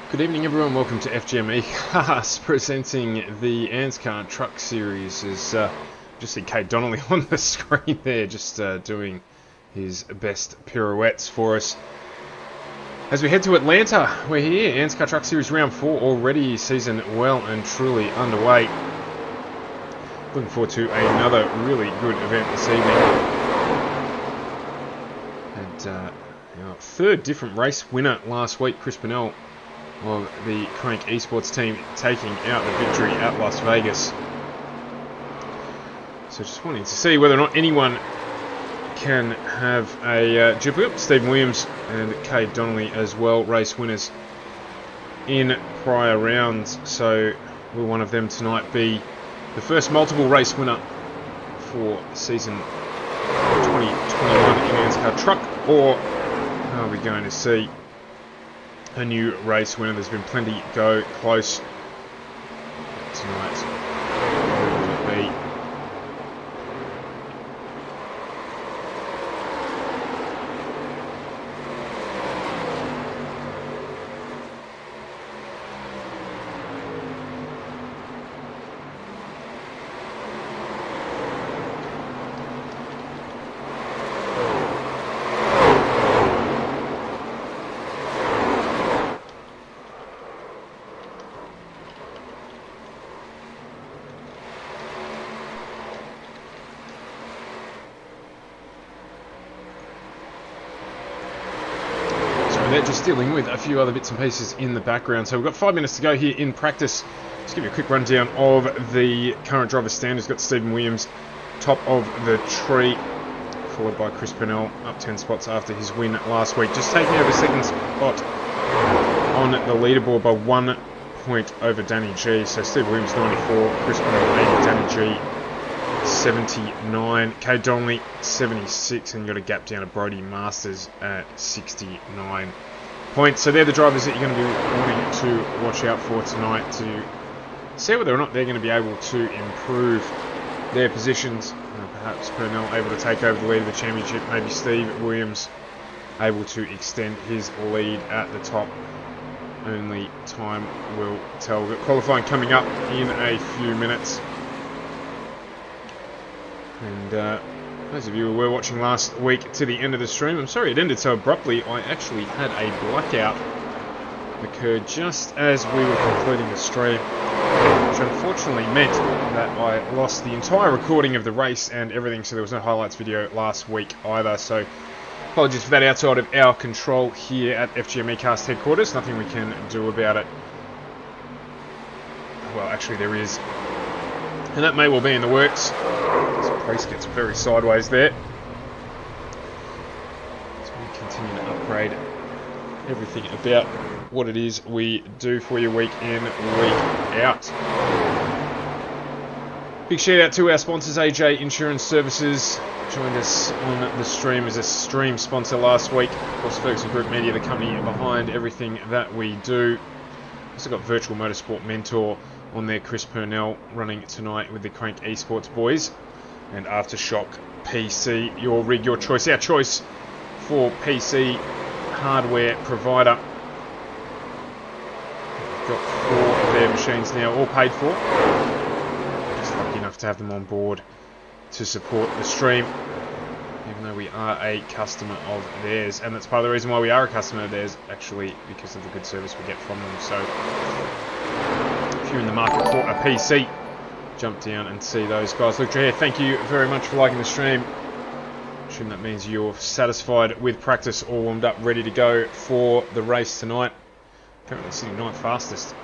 Good evening everyone, welcome to FGM eCars presenting the ANZCAR Truck Series. As just see Kate Donnelly on the screen there, just doing his best pirouettes for us. As we head to Atlanta, we're here, ANZCAR Truck Series Round 4 already, season well and truly underway. Looking forward to another really good event this evening. And Now, third different race winner last week, Chris Pennell of the Crank Esports team, taking out the victory at Las Vegas. So just wanting to see whether or not anyone can have a duplicate. Stephen Williams and Cade Donnelly as well, race winners in prior rounds. So will one of them tonight be the first multiple race winner for season 2021 in ANZCAR Truck, or are we going to see a new race winner? There's been plenty go close tonight. Who will it be? They're just dealing with a few other bits and pieces in the background. So we've got 5 minutes to go here in practice. Just give you a quick rundown of the current driver's standings. We've got Stephen Williams top of the tree, followed by Chris Pennell up 10 spots after his win last week. Just taking over second spot on the leaderboard by 1 point over Danny G. So Stephen Williams 94, Chris Pennell 80, Danny G 79, Cade Donnelly 76, and you got a gap down to Brody Masters at 69 points. So they're the drivers that you're going to be wanting to watch out for tonight to see whether or not they're going to be able to improve their positions. Perhaps Purnell able to take over the lead of the championship, maybe Steve Williams able to extend his lead at the top. Only time will tell. We've got qualifying coming up in a few minutes. And those of you who were watching last week to the end of the stream, I'm sorry it ended so abruptly. I actually had a blackout occur just as we were concluding the stream, which unfortunately meant that I lost the entire recording of the race and everything, so there was no highlights video last week either. So apologies for that, outside of our control here at FGM Cast headquarters. Nothing we can do about it. Well, actually there is, and that may well be in the works. Race gets very sideways there. So we continue to upgrade everything about what it is we do for you week in, week out. Big shout out to our sponsors, AJ Insurance Services. Joined us on the stream as a stream sponsor last week. Of course, Ferguson Group Media, the company behind everything that we do. Also got Virtual Motorsport Mentor on there, Chris Purnell, running tonight with the Crank Esports boys. And Aftershock PC, your rig, your choice. Our choice for PC hardware provider. We've got 4 of their machines now, all paid for. Just lucky enough to have them on board to support the stream, even though we are a customer of theirs. And that's part of the reason why we are a customer of theirs, actually, because of the good service we get from them. So if you're in the market for a PC, jump down and see those guys. Look, here, thank you very much for liking the stream. I assume that means you're satisfied with practice, all warmed up, ready to go for the race tonight. Currently sitting 9th fastest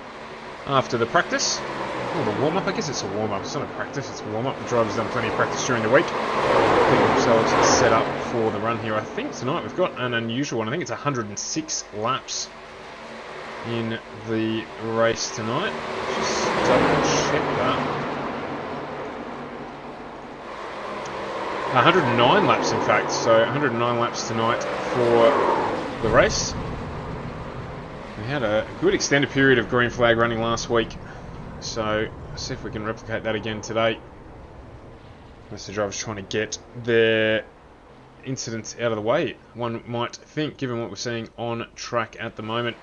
after the practice. Oh, the warm-up, I guess it's a warm-up. It's not a practice, it's a warm-up. The driver's done plenty of practice during the week, getting themselves set up for the run here. I think tonight we've got an unusual one. I think it's 106 laps in the race tonight. Just double check that. 109 laps, in fact, so 109 laps tonight for the race. We had a good extended period of green flag running last week, so let's see if we can replicate that again today. Unless the driver's trying to get their incidents out of the way, one might think, given what we're seeing on track at the moment.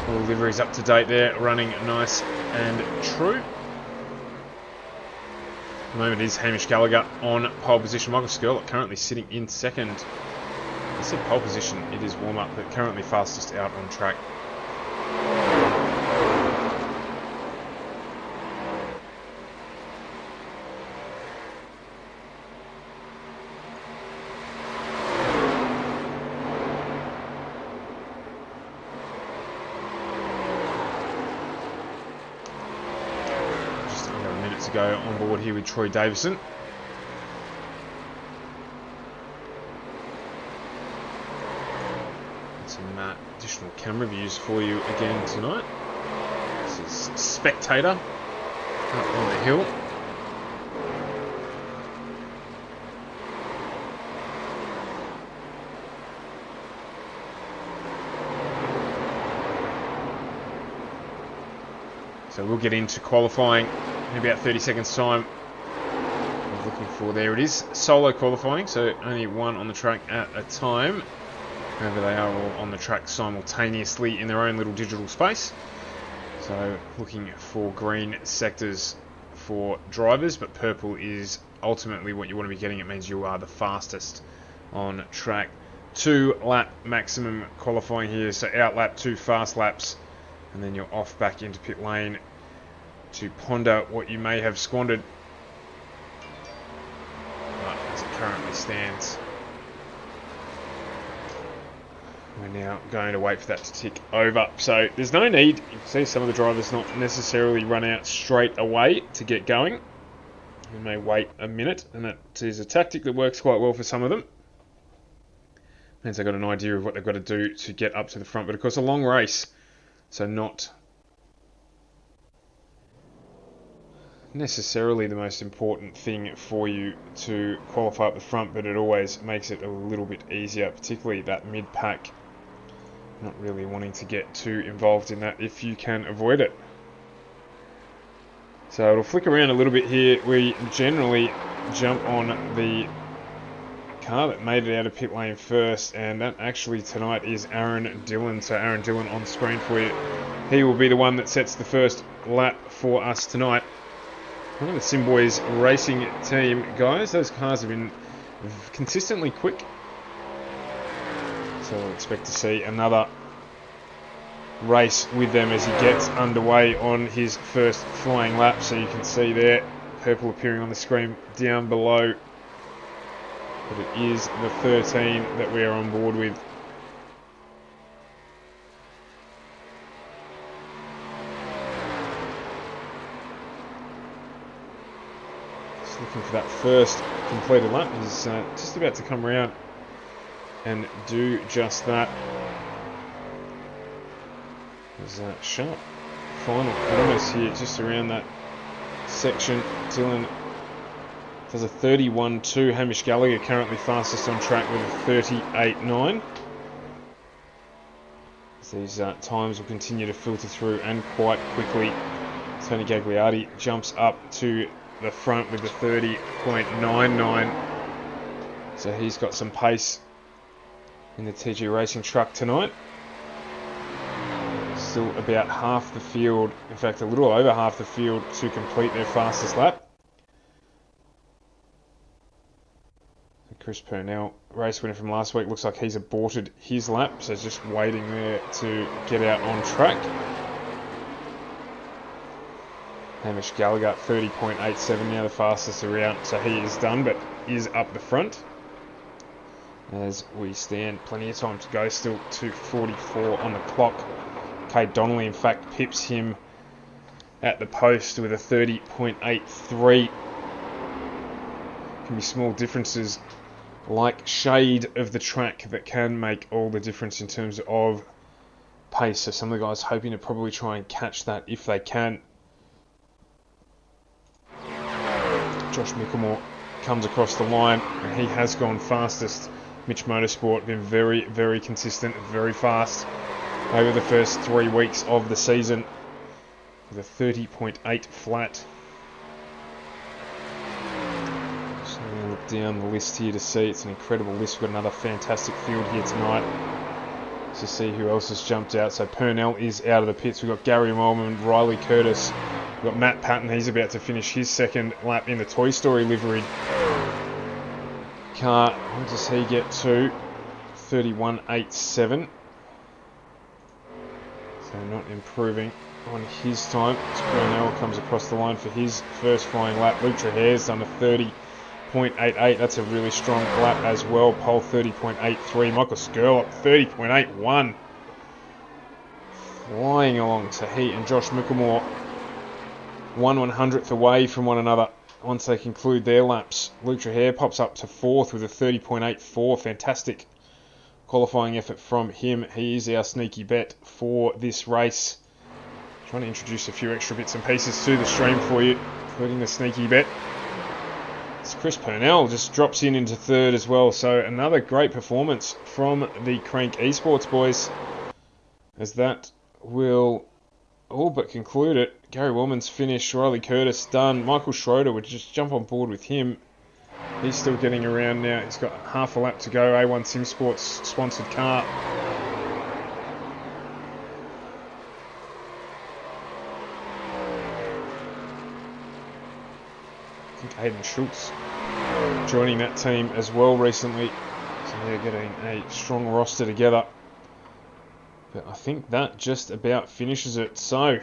All liveries up to date there, running nice and true. At the moment is Hamish Gallagher on pole position. Michael Skurlock currently sitting in second. I said pole position, it is warm up, but currently fastest out on track. to go on board here with Troy Davison. Some additional camera views for you again tonight. This is Spectator up on the hill. So we'll get into qualifying in about 30 seconds time. I'm looking for, there it is, solo qualifying, so only one on the track at a time. However, they are all on the track simultaneously in their own little digital space. So looking for green sectors for drivers, but purple is ultimately what you want to be getting. It means you are the fastest on track. 2 lap maximum qualifying here, so out lap, 2 fast laps, and then you're off back into pit lane to ponder what you may have squandered. But as it currently stands, we're now going to wait for that to tick over. So there's no need. You can see some of the drivers not necessarily run out straight away to get going. You may wait a minute, and that is a tactic that works quite well for some of them. Means they've got an idea of what they've got to do to get up to the front. But of course, a long race, so not necessarily the most important thing for you to qualify up the front, but it always makes it a little bit easier, particularly that mid-pack. Not really wanting to get too involved in that if you can avoid it. So it'll flick around a little bit here. We generally jump on the car that made it out of pit lane first, and that actually tonight is Aaron Dillon. So Aaron Dillon on screen for you. He will be the one that sets the first lap for us tonight. One of the Simboys racing team guys, those cars have been consistently quick. So we'll expect to see another race with them as he gets underway on his first flying lap. So you can see there, purple appearing on the screen down below. But it is the 13 that we are on board with. Just looking for that first completed lap. He's just about to come around and do just that. There's sharp final corners here just around that section. Dylan does a 31.2. Hamish Gallagher currently fastest on track with a 38.9. These times will continue to filter through, and quite quickly. Tony Gagliardi jumps up to the front with the 30.99. So he's got some pace in the TG Racing truck tonight. Still about half the field, in fact a little over half the field, to complete their fastest lap. Chris Purnell, race winner from last week, looks like he's aborted his lap, so just waiting there to get out on track. Hamish Gallagher, 30.87, now the fastest around, so he is done, but is up the front. As we stand, plenty of time to go, still 2:44 on the clock. Cade Donnelly, in fact, pips him at the post with a 30.83. Can be small differences like shade of the track that can make all the difference in terms of pace. So some of the guys hoping to probably try and catch that if they can. Josh Mickelmore comes across the line, and he has gone fastest. Mitch Motorsport been very, very consistent, very fast over the first 3 weeks of the season with a 30.8 flat. Just having a look down the list here to see, it's an incredible list. We've got another fantastic field here tonight. Let's just see who else has jumped out. So Purnell is out of the pits. We've got Gary Molman, Riley Curtis. We've got Matt Patton. He's about to finish his second lap in the Toy Story liveried car. What does he get to? 31.87. So not improving on his time. Purnell comes across the line for his first flying lap. Luke Trahare's done a 30.88. That's a really strong lap as well. Pole 30.83. Michael Skurlock 30.81. Flying along. So he and Josh Mickelmore 1/100th away from one another once they conclude their laps. Luke Trahere pops up to 4th with a 30.84. Fantastic qualifying effort from him. He is our sneaky bet for this race. Trying to introduce a few extra bits and pieces to the stream for you, including the sneaky bet. Chris Purnell just drops into 3rd as well. So another great performance from the Crank Esports boys, as that will all but conclude it. Gary Woolman's finished, Riley Curtis done. Michael Schroeder would just jump on board with him. He's still getting around now. He's got half a lap to go. A1 Sim Sports sponsored car. I think Aidan Schultz joining that team as well recently. So they're getting a strong roster together. But I think that just about finishes it. So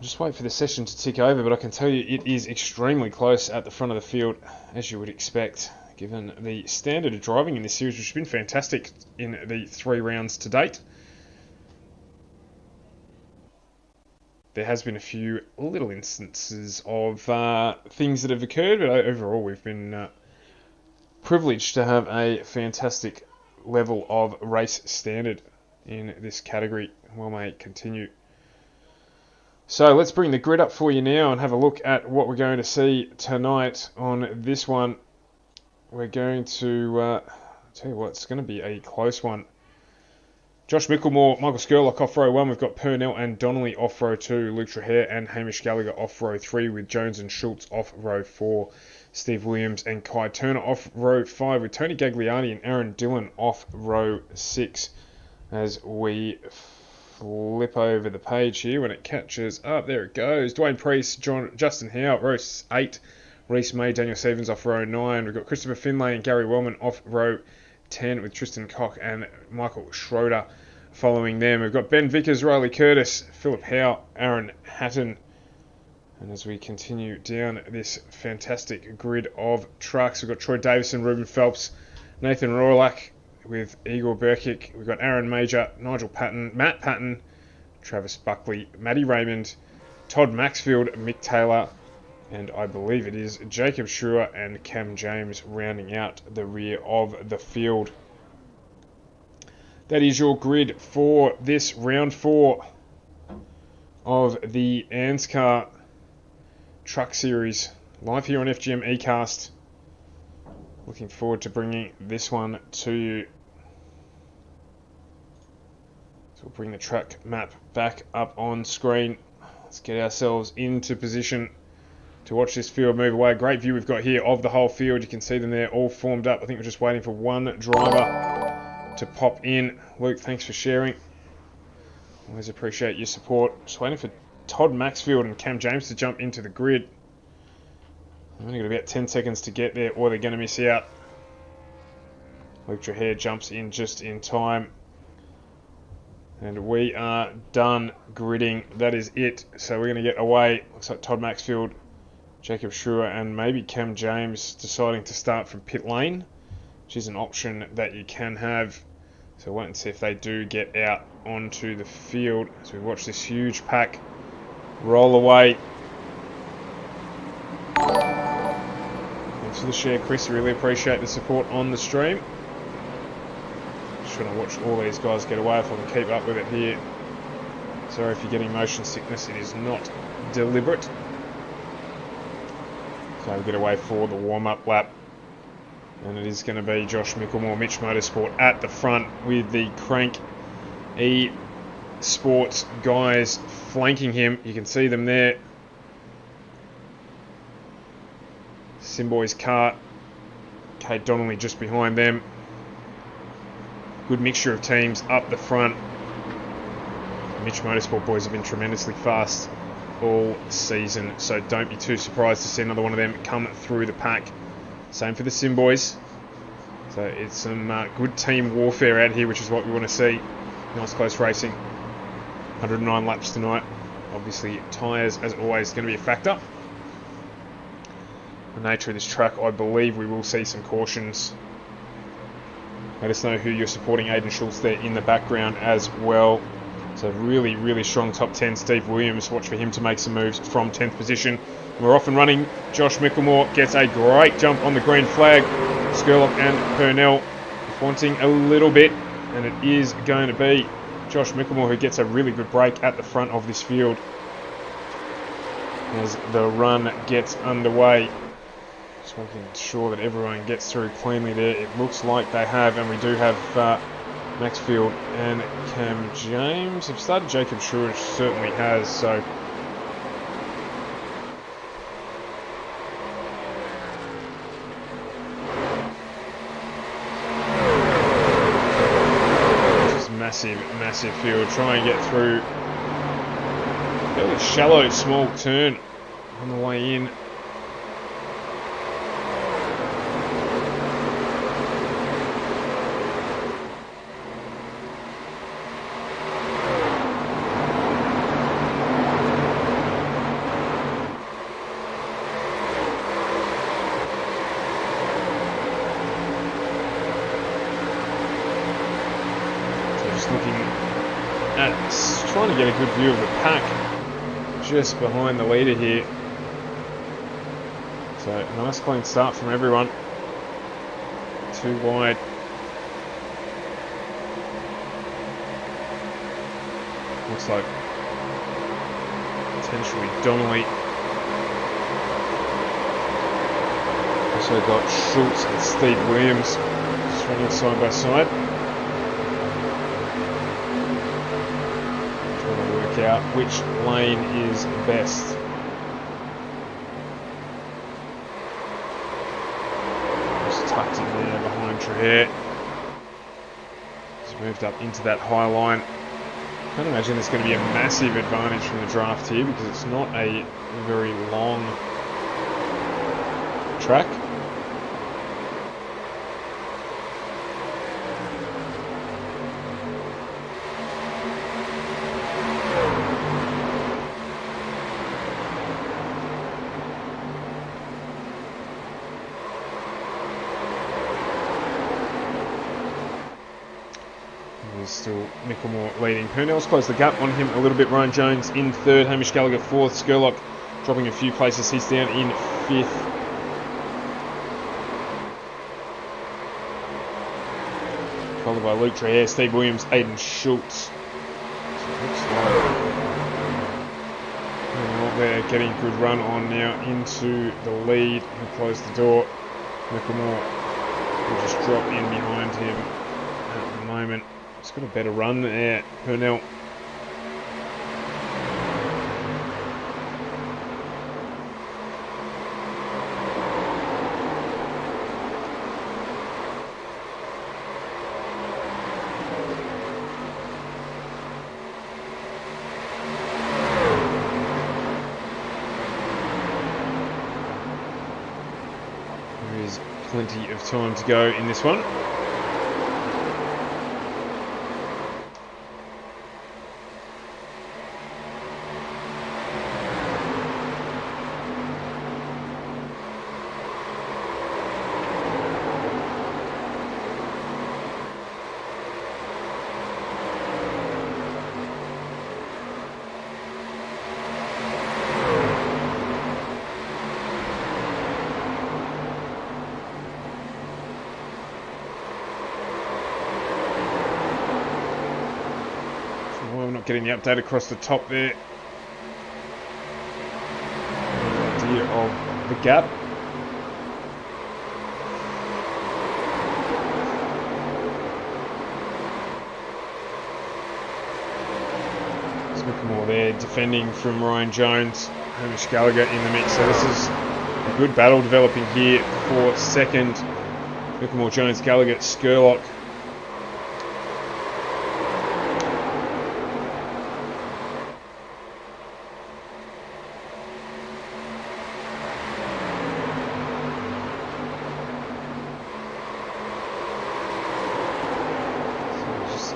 just wait for the session to tick over, but I can tell you it is extremely close at the front of the field, as you would expect, given the standard of driving in this series, which has been fantastic in the 3 rounds to date. There has been a few little instances of things that have occurred, but overall we've been privileged to have a fantastic level of race standard in this category. Well, may it continue. So let's bring the grid up for you now and have a look at what we're going to see tonight on this one. We're going to tell you what, it's going to be a close one. Josh Micklemore, Michael Skurlock off row 1. We've got Purnell and Donnelly off row 2. Luke Trahere and Hamish Gallagher off row 3, with Jones and Schultz off row 4. Steve Williams and Kai Turner off row 5, with Tony Gagliardi and Aaron Dillon off row 6. As we flip over the page here when it catches up. There it goes. Dwayne Priest, Justin Howe, row 8. Reese May, Daniel Stevens off row 9. We've got Christopher Finlay and Gary Wellman off row 10, with Tristan Koch and Michael Schroeder following them. We've got Ben Vickers, Riley Curtis, Philip Howe, Aaron Hatton. And as we continue down this fantastic grid of trucks, we've got Troy Davison, Ruben Phelps, Nathan Roylak, with Igor Burkic. We've got Aaron Major, Nigel Patton, Matt Patton, Travis Buckley, Matty Raymond, Todd Maxfield, Mick Taylor, and I believe it is Jacob Schrewer and Cam James rounding out the rear of the field. That is your grid for this round 4 of the ANZCAR Truck Series, live here on FGM eCast. Looking forward to bringing this one to you. So we'll bring the track map back up on screen. Let's get ourselves into position to watch this field move away. Great view we've got here of the whole field. You can see them there all formed up. I think we're just waiting for one driver to pop in. Luke, thanks for sharing. Always appreciate your support. Just waiting for Todd Maxfield and Cam James to jump into the grid. I've only got about 10 seconds to get there, or they're going to miss out. Luke Trahere jumps in just in time. And we are done gridding. That is it. So we're going to get away. Looks like Todd Maxfield, Jacob Schrewer, and maybe Cam James deciding to start from pit lane, which is an option that you can have. So wait and see if they do get out onto the field as we watch this huge pack roll away. Thanks for the share, Chris. I really appreciate the support on the stream. Just trying to watch all these guys get away if I can keep up with it here. Sorry if you're getting motion sickness, it is not deliberate. So we'll get away for the warm-up lap. And it is going to be Josh Micklemore, Mitch Motorsport at the front, with the Crank Esports guys flanking him. You can see them there. Simboy's car, Kate Donnelly just behind them. Good mixture of teams up the front. The Mitch Motorsport boys have been tremendously fast all season, so don't be too surprised to see another one of them come through the pack. Same for the Sim boys. So it's some good team warfare out here, which is what we want to see. Nice close racing. 109 laps tonight. Obviously tyres, as always, going to be a factor. The nature of this track, I believe we will see some cautions. Let us know who you're supporting. Aidan Schultz there in the background as well. So really, really strong top 10. Steve Williams, watch for him to make some moves from 10th position. We're off and running. Josh Mickelmore gets a great jump on the green flag. Skurlock and Purnell wanting a little bit, and it is going to be Josh Mickelmore who gets a really good break at the front of this field as the run gets underway. Just making sure that everyone gets through cleanly there. It looks like they have, and we do have Maxfield and Cam James have started. Jacob Shurich certainly has, so massive field. Try and get through. Fairly shallow, small turn on the way in. Trying to get a good view of the pack just behind the leader here. So nice clean start from everyone. Too wide. Looks like potentially Donnelly. Also got Schultz and Steve Williams just running side by side. Out which lane is best. Just tucked in there behind Trahere. Just moved up into that high line. I can't imagine there's going to be a massive advantage from the draft here because it's not a very long track. Still Mickelmore leading. Purnell's closed the gap on him a little bit. Ryan Jones in third. Hamish Gallagher fourth. Skurlock dropping a few places. He's down in fifth. Followed by Luke Trahere, Steve Williams, Aidan Schultz. So it looks like they're getting a good run on now into the lead. He'll close the door. Mickelmore will just drop in behind him at the moment. He's got a better run there, Purnell. There is plenty of time to go in this one. Getting the update across the top there. Idea of the gap. There's Mickelmore there defending from Ryan Jones. Hamish Gallagher in the mix. So this is a good battle developing here for second. Mickelmore, Jones, Gallagher, Skurlock.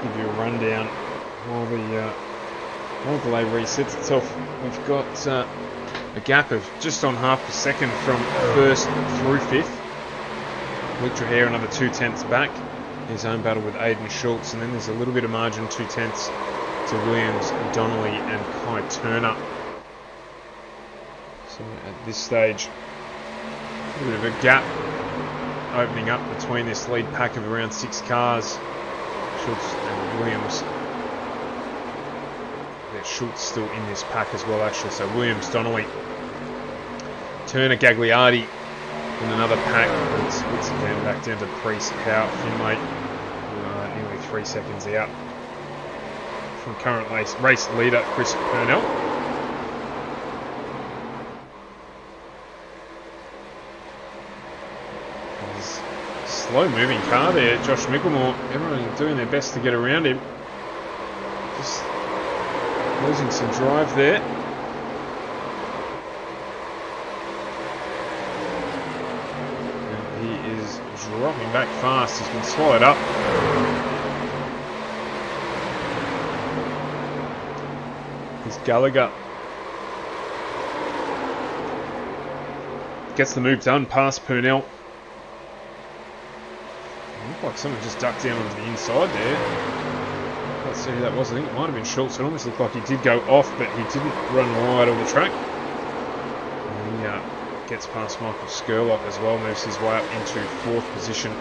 Give you a rundown while the delay resets itself. We've got a gap of just on half a second from first through fifth. Luke Trahere another 2/10 back. His own battle with Aidan Schultz, and then there's a little bit of margin, 2/10 to Williams, Donnelly and Kai Turner. So at this stage, a bit of a gap opening up between this lead pack of around 6 cars. Schultz and Williams. There's Schultz still in this pack as well, actually. So Williams, Donnelly, Turner, Gagliardi in another pack. And splits it down back down to Priest, Howe, Finlay. Nearly 3 seconds out from current race leader Chris Purnell. Slow moving car there, Josh Mickelmore. Everyone doing their best to get around him. Just losing some drive there. And he is dropping back fast. He's been swallowed up. Here's Gallagher. Gets the move done past Purnell. Looked like someone just ducked down on the inside there. Let's see who that was. I think it might have been Schultz. It almost looked like he did go off, but he didn't run wide on the track. And he gets past Michael Skurlock as well, moves his way up into 4th position.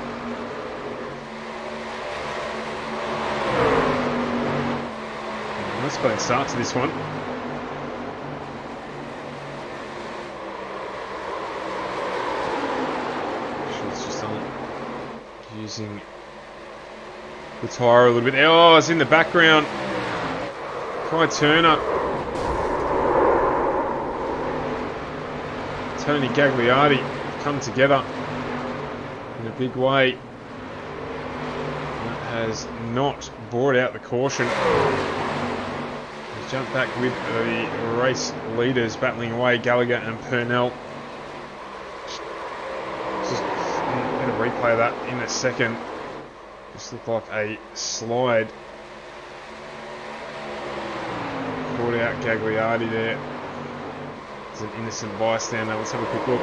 Nice clean start to this one. Schultz just on using the tyre a little bit. Oh, it's in the background. Kai Turner. Tony Gagliardi come together in a big way. That has not brought out the caution. He's jumped back with the race leaders battling away, Gallagher and Purnell. Replay of that in a second. Just looked like a slide. Caught out Gagliardi there. It's an innocent bystander. Let's have a quick look.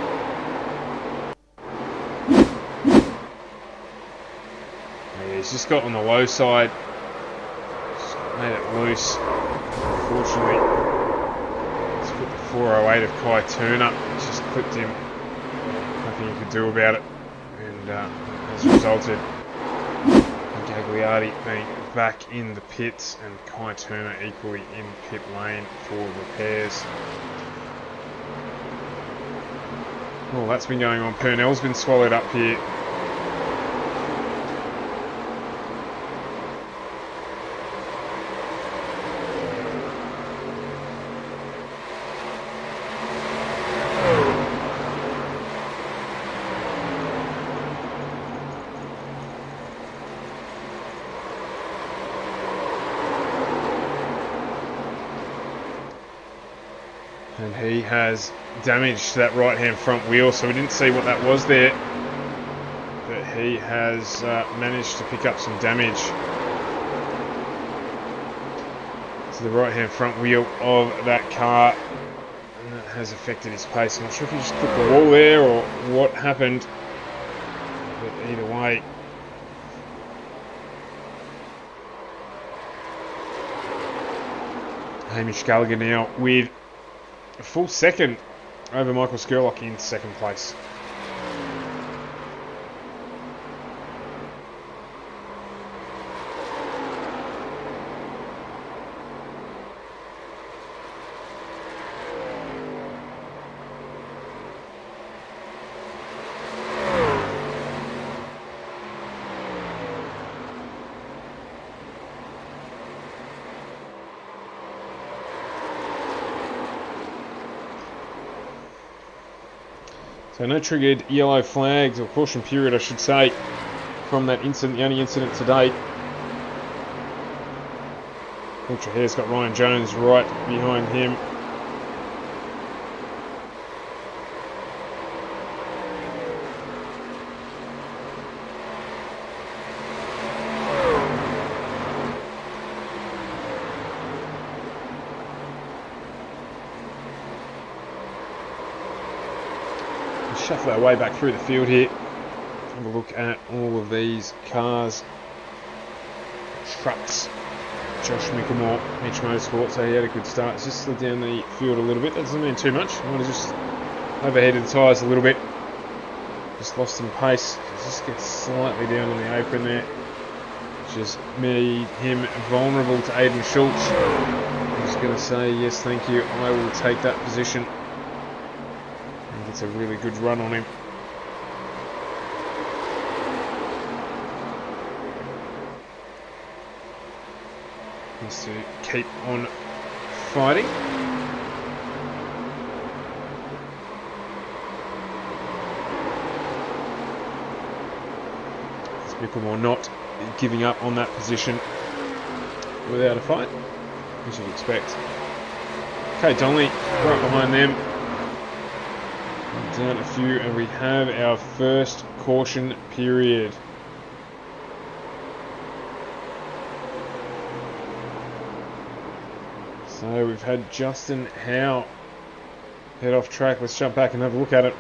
Yeah, he's just got on the low side. Just made it loose. Unfortunately, it's put the 408 of Kai Turner. It's just clipped him. Nothing you could do about it. And has resulted in Gagliardi being back in the pits and Kai Turner equally in pit lane for repairs. Well, that's been going on. Purnell's been swallowed up here. And he has damage to that right-hand front wheel, so we didn't see what that was there. But he has managed to pick up some damage to the right-hand front wheel of that car. And that has affected his pace. I'm not sure if he just clipped the wall there or what happened. But either way, Hamish Gallagher now with a full second over Michael Skurlock in 2nd place. So no triggered yellow flags, or caution period I should say, from that incident, the only incident to date. Ultra Hare's got Ryan Jones right behind him. Shuffle our way back through the field here. Have a look at all of these cars, trucks Josh Mickelmore, Mitch Motorsport, so he had a good start. It's just slid down the field a little bit. That doesn't mean too much. I want to just overheated the tyres a little bit. Just lost some pace. Just gets slightly down on the apron there. Just made him vulnerable to Aiden Schultz. I'm just going to say, yes, thank you. I will take that position. And gets a really good run on him. Needs to keep on fighting. Mickelmore not giving up on that position without a fight, as you'd expect. Okay, Donnelly right behind them. Down a few, and we have our first caution period. So we've had Justin Howe head off track. Let's jump back and have a look at it.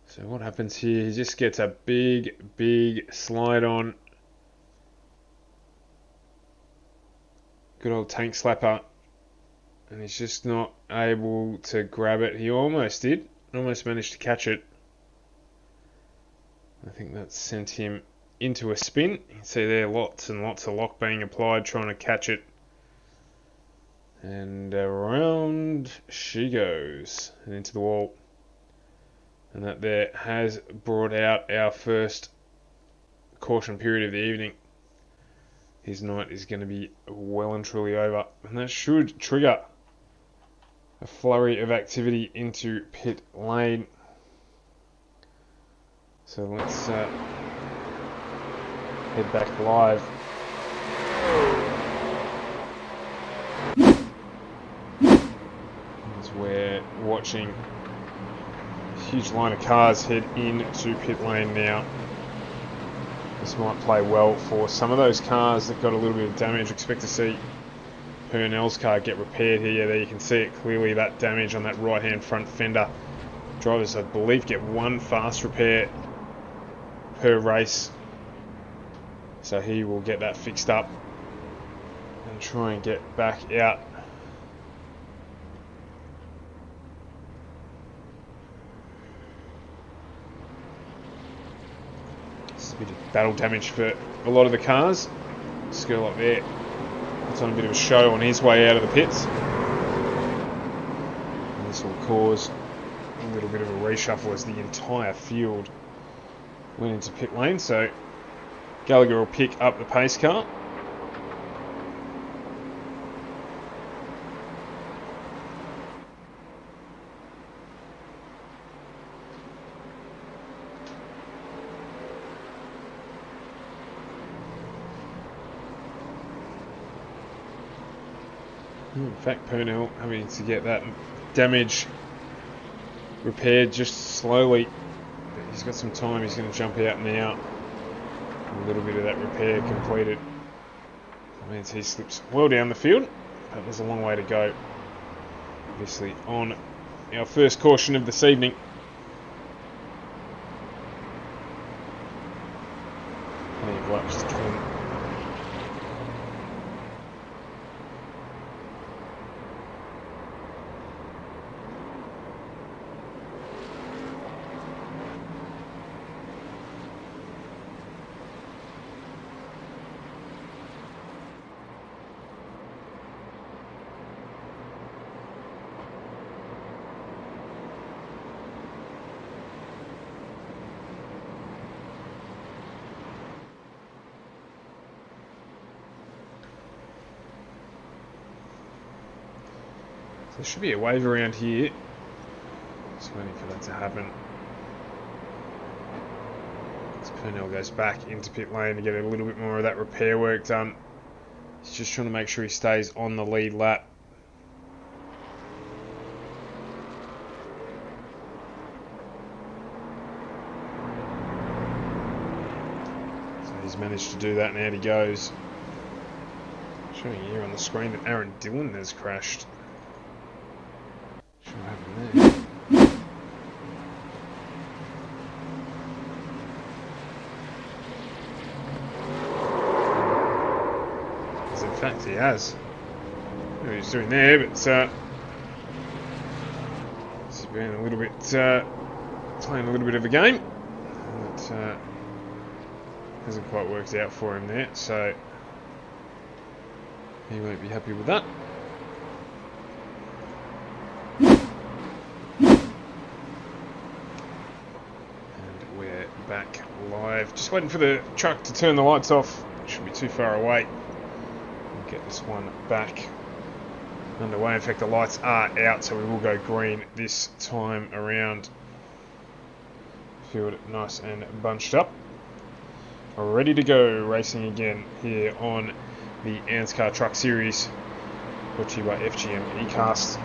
So what happens here? He just gets a big slide on. Good old tank slapper. And he's just not able to grab it. He almost did. Almost managed to catch it. I think that sent him into a spin. You can see there lots and lots of lock being applied trying to catch it. And around she goes. And into the wall. And that there has brought out our first caution period of the evening. His night is going to be well and truly over. And that should trigger a flurry of activity into pit lane. So let's head back live. As we're watching a huge line of cars head into pit lane now. This might play well for some of those cars that got a little bit of damage. Expect to see Purnell's car get repaired here. There you can see it clearly, that damage on that right hand front fender. Drivers, I believe, get one fast repair per race. So he will get that fixed up and try and get back out. This is a bit of battle damage for a lot of the cars. Skirl up there. It's on a bit of a show on his way out of the pits. And this will cause a little bit of a reshuffle as the entire field went into pit lane. So Gallagher will pick up the pace car. In fact, Purnell having to get that damage repaired just slowly. But he's got some time. He's going to jump out now. A little bit of that repair completed. That means he slips well down the field, but there's a long way to go. Obviously on our first caution of this evening. Plenty of laps to come. There should be a wave around here. Just waiting for that to happen. As Purnell goes back into pit lane to get a little bit more of that repair work done. He's just trying to make sure he stays on the lead lap. So he's managed to do that, and out he goes. Showing here on the screen that Aaron Dillon has crashed. What happened there? as in fact he has. I don't know what he's doing there, but he's been a little bit playing a little bit of a game. It hasn't quite worked out for him there, so he won't be happy with that. Back live. Just waiting for the truck to turn the lights off. Shouldn't be too far away. We'll get this one back underway. In fact, the lights are out, so we will go green this time around. Field nice and bunched up. Ready to go racing again here on the ANZCAR Truck Series, brought to you by FGM eCast.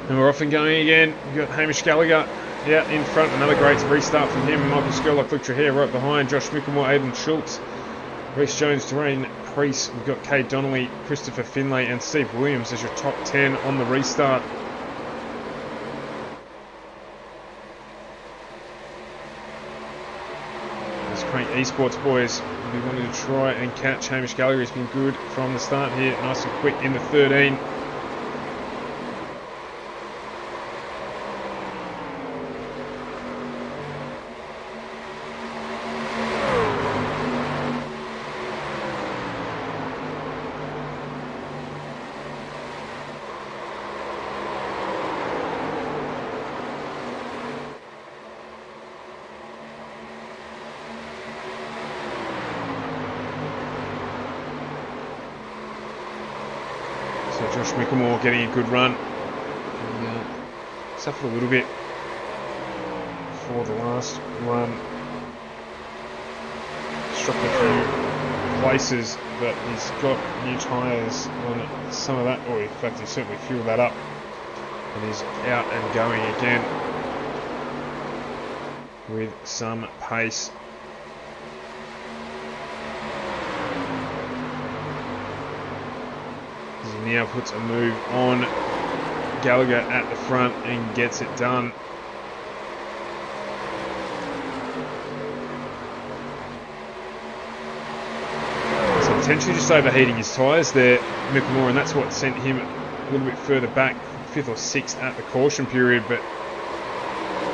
And we're off and going again. We've got Hamish Gallagher out in front. Another great restart from him. Michael Skurlock, Luke Trahare right behind. Josh Mickelmore, Aidan Schultz, Reece Jones, Dwayne Priest. We've got Kay Donnelly, Christopher Finlay and Steve Williams as your top 10 on the restart. Those Crank Esports boys will be wanting to try and catch Hamish Gallagher. He's been good from the start here. Nice and quick in the 13. Josh Mickelmore getting a good run. Suffered a little bit for the last run. Struck a few places, but he's got new tyres on some of that. Or in fact, he certainly fueled that up. And he's out and going again with some pace. He now puts a move on Gallagher at the front and gets it done. So potentially just overheating his tyres there, Mickelmore, and that's what sent him a little bit further back, 5th or 6th at the caution period, but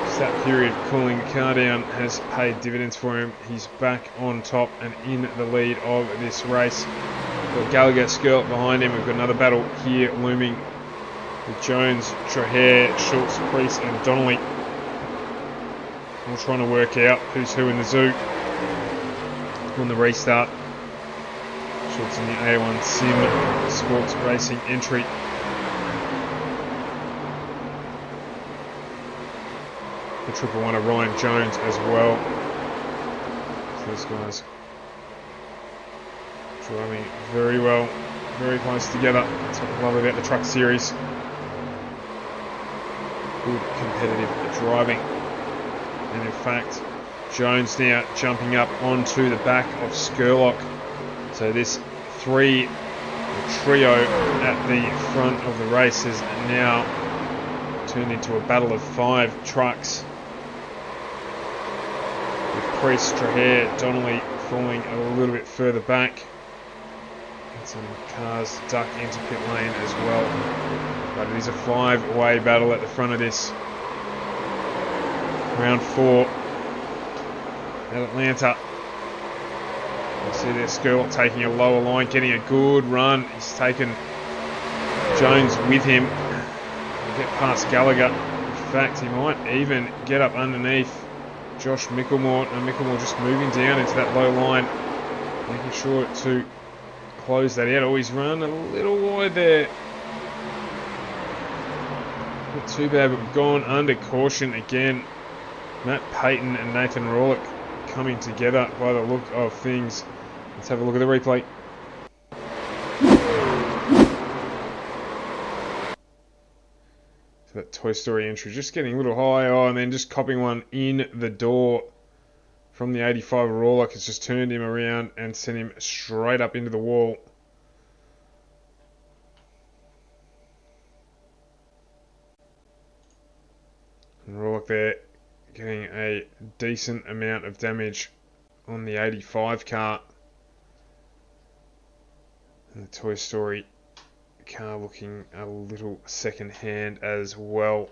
just that period cooling the car down has paid dividends for him. He's back on top and in the lead of this race. We've got Gallagher, Skurlock behind him. We've got another battle here looming with Jones, Trahare, Schultz, Priest and Donnelly. All trying to work out who's who in the zoo on the restart. Schultz in the A1 Sim Sports Racing entry. The triple one of Ryan Jones as well. So these guys driving very well, very close together. That's what I love about the Truck Series. Good competitive driving. And in fact, Jones now jumping up onto the back of Skurlock. So this trio at the front of the race has now turned into a battle of 5 trucks. With Priest, Trahare, Donnelly falling a little bit further back. Some cars duck into pit lane as well. But it is a 5-way battle at the front of this. Round 4 at Atlanta. You see there Skurlock taking a lower line, getting a good run. He's taken Jones with him. He'll get past Gallagher. In fact, he might even get up underneath Josh Mickelmore. And Mickelmore just moving down into that low line, making sure to close that out. Always run a little wide there. Not too bad, but we've gone under caution again. Matt Payton and Nathan Rawlick coming together by the look of things Let's have a look at the replay. So that Toy Story entry just getting a little high, and then just copping one in the door from the 85 Raw, like it's just turned him around and sent him straight up into the wall. And Rawlock there getting a decent amount of damage on the 85 car. And the Toy Story car looking a little second hand as well.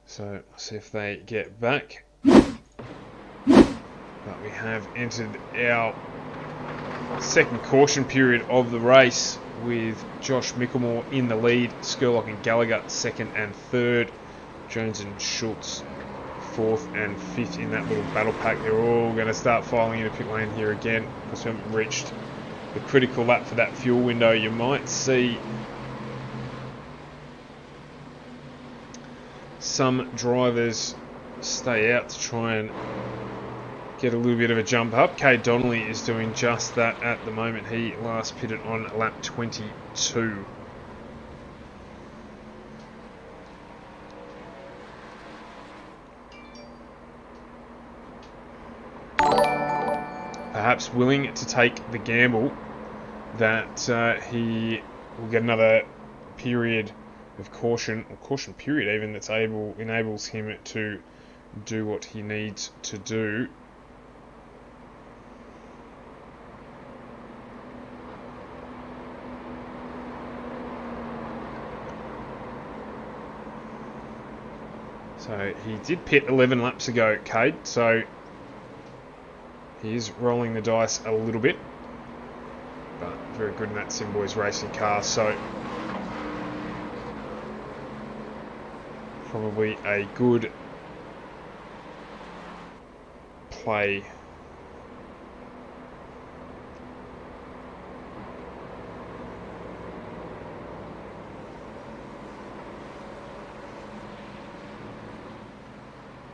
So we'll see if they get back. But we have entered our second caution period of the race with Josh Mickelmore in the lead, Skurlock and Gallagher second and third, Jones and Schultz fourth and fifth in that little battle pack. They're all going to start filing into pit lane here again because we haven't reached the critical lap for that fuel window. You might see some drivers stay out to try and get a little bit of a jump up. Cade Donnelly is doing just that at the moment. He last pitted on lap 22. Perhaps willing to take the gamble that he will get another period of caution, or caution period even, that's enables him to do what he needs to do. So he did pit 11 laps ago, Cade, so he is rolling the dice a little bit, but very good in that Sim Boys racing car, so probably a good play.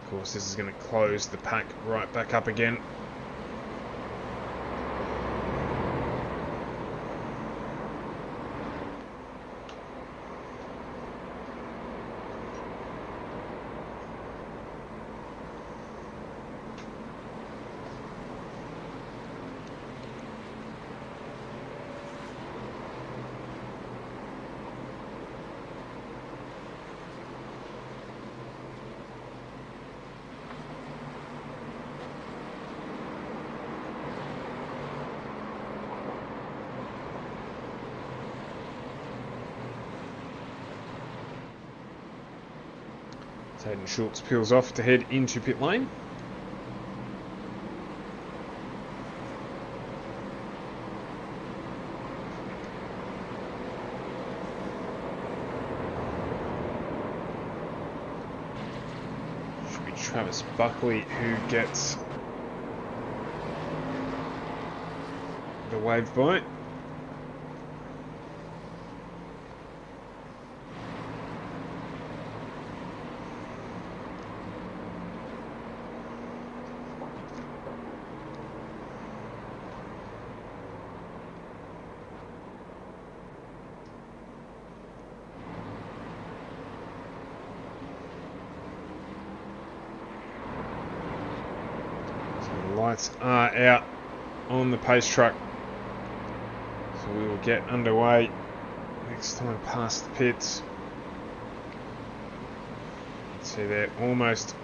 Of course, this is going to close the pack right back up again. Hayden Schultz peels off to head into pit lane. Should be Travis Buckley who gets the wave by. Lights are out on the pace truck, so we will get underway next time past the pits. See, they're almost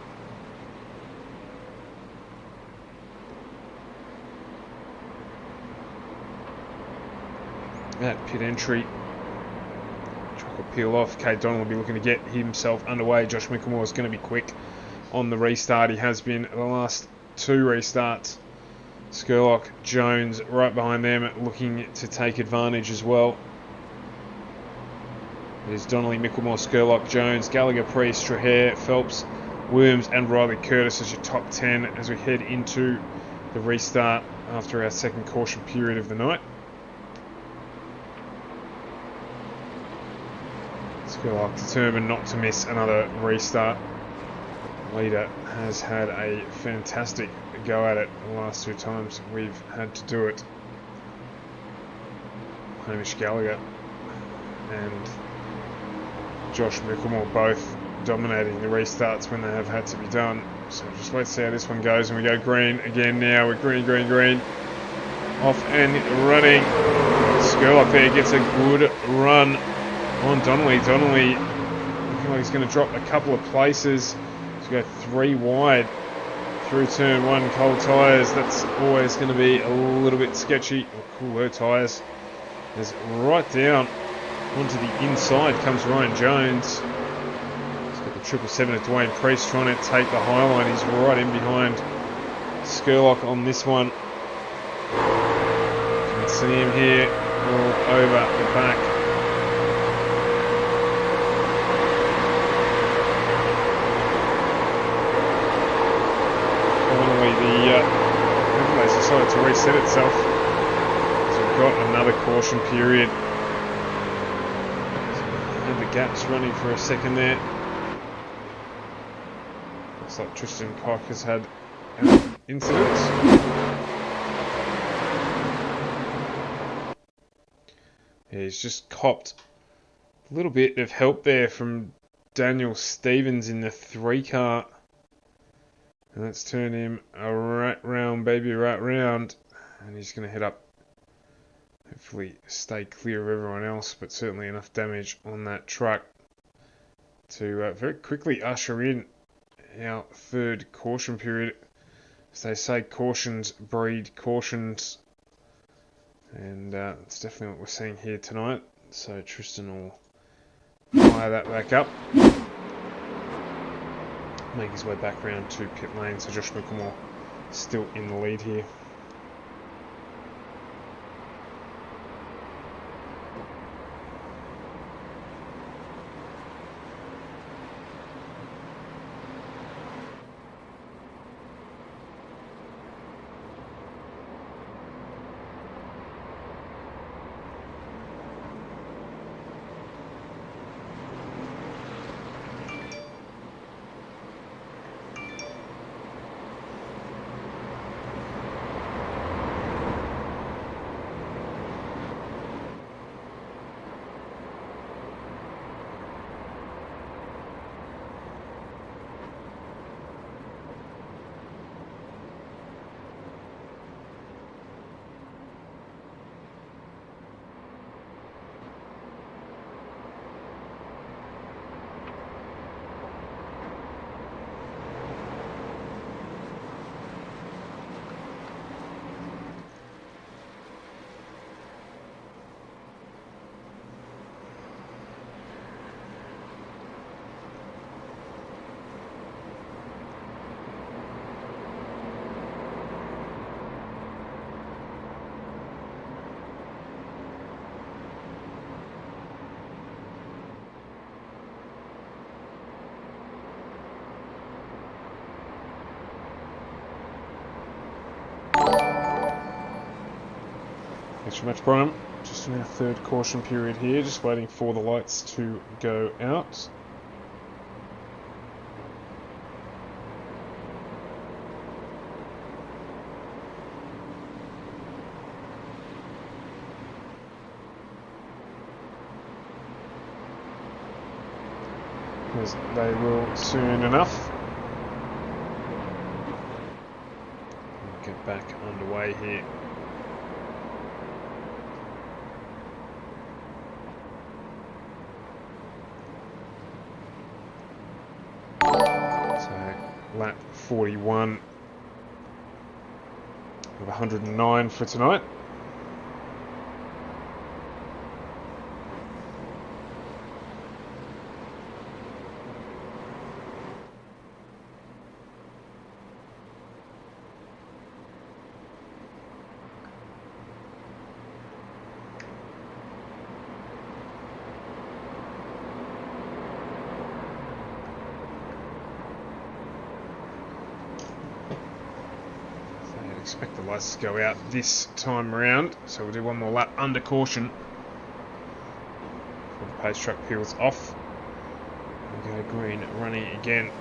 at pit entry. Truck will peel off. Cade Donnelly will be looking to get himself underway. Josh Mickelmore is going to be quick on the restart. He has been the last two restarts. Skurlock, Jones right behind them, looking to take advantage as well. There's Donnelly, Mickelmore, Skurlock, Jones, Gallagher, Priest, Straher, Phelps, Williams and Riley Curtis as your top 10 as we head into the restart after our second caution period of the night. Skurlock determined not to miss another restart. Leader has had a fantastic go at it the last two times we've had to do it. Hamish Gallagher and Josh Mickelmore both dominating the restarts when they have had to be done. So just let's see how this one goes. And we go green again now. We're green, green, green. Off and running. Skurlock there gets a good run on Donnelly. Donnelly looking like he's going to drop a couple of places. He's going to go 3 wide through turn 1. Cold tyres. That's always going to be a little bit sketchy. Cool her tyres. Is right down onto the inside comes Ryan Jones. He's got the 777 of Dwayne Priest trying to take the high line. He's right in behind Skurlock on this one. You can see him here all over the back. Finally, the replays decided to reset itself. So we've got another caution period. And the gaps running for a second there. Looks like Tristan Koch has had an incident. Yeah, he's just copped a little bit of help there from Daniel Stevens in the 3 car. And that's turned him right round, baby, right round. And he's going to head up. Hopefully stay clear of everyone else, but certainly enough damage on that truck to very quickly usher in our 3rd caution period. As they say, cautions breed cautions. And that's definitely what we're seeing here tonight. So Tristan will fire that back up. Make his way back round to pit lane. So Josh Mickelmore still in the lead here. Thanks very much, Brian. Just in our 3rd caution period here, just waiting for the lights to go out. As they will soon enough. We'll get back underway here. Lap 41 of 109 for tonight. Expect the lights to go out this time around, so we'll do one more lap under caution before the pace truck peels off. We go green running again.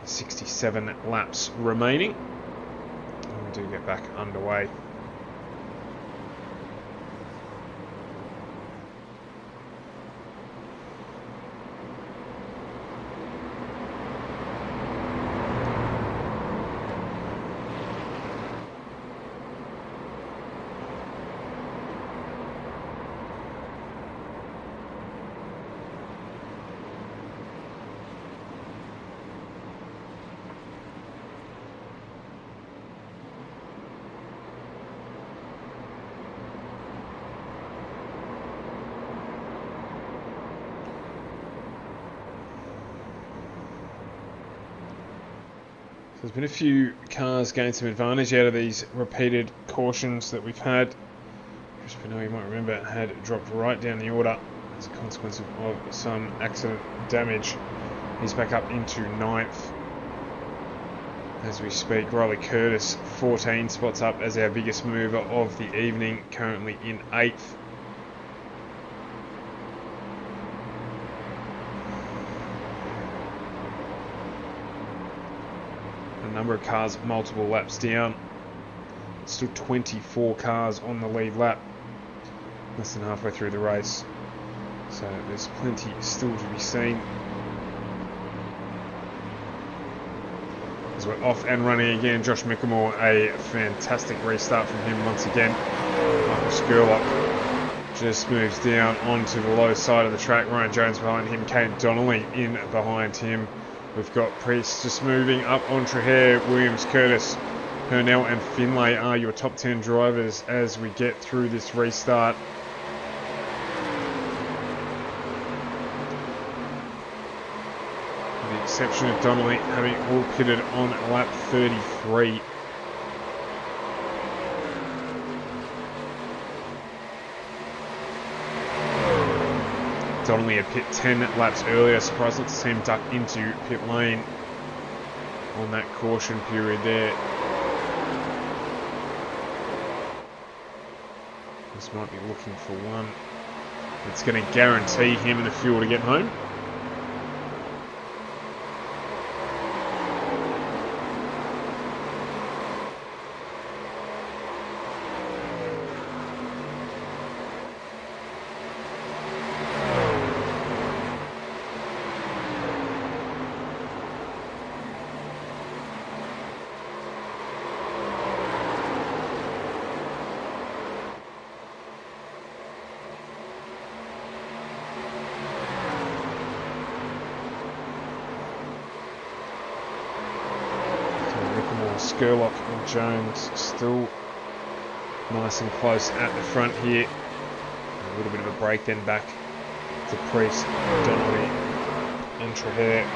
67 laps remaining. And we do get back underway. There's been a few cars gain some advantage out of these repeated cautions that we've had. Chris Pinot, you might remember, had dropped right down the order as a consequence of some accident damage. He's back up into 9th as we speak. Riley Curtis, 14 spots up as our biggest mover of the evening, currently in 8th. Number of cars multiple laps down. It's still 24 cars on the lead lap, less than halfway through the race, so there's plenty still to be seen. As we're off and running again, Josh Mickelmore, a fantastic restart from him once again. Michael Skurlock just moves down onto the low side of the track. Ryan Jones behind him, Kate Donnelly in behind him. We've got Priest just moving up on Trahere, Williams, Curtis, Purnell and Finlay are your top 10 drivers as we get through this restart. With the exception of Donnelly having all pitted on lap 33. Donnelly had pit 10 laps earlier. Surprised not to see him duck into pit lane on that caution period there. This might be looking for one. It's going to guarantee him and the fuel to get home. Skurlock and Jones still nice and close at the front here. A little bit of a break then back to Priest, Donnelly and Trahere.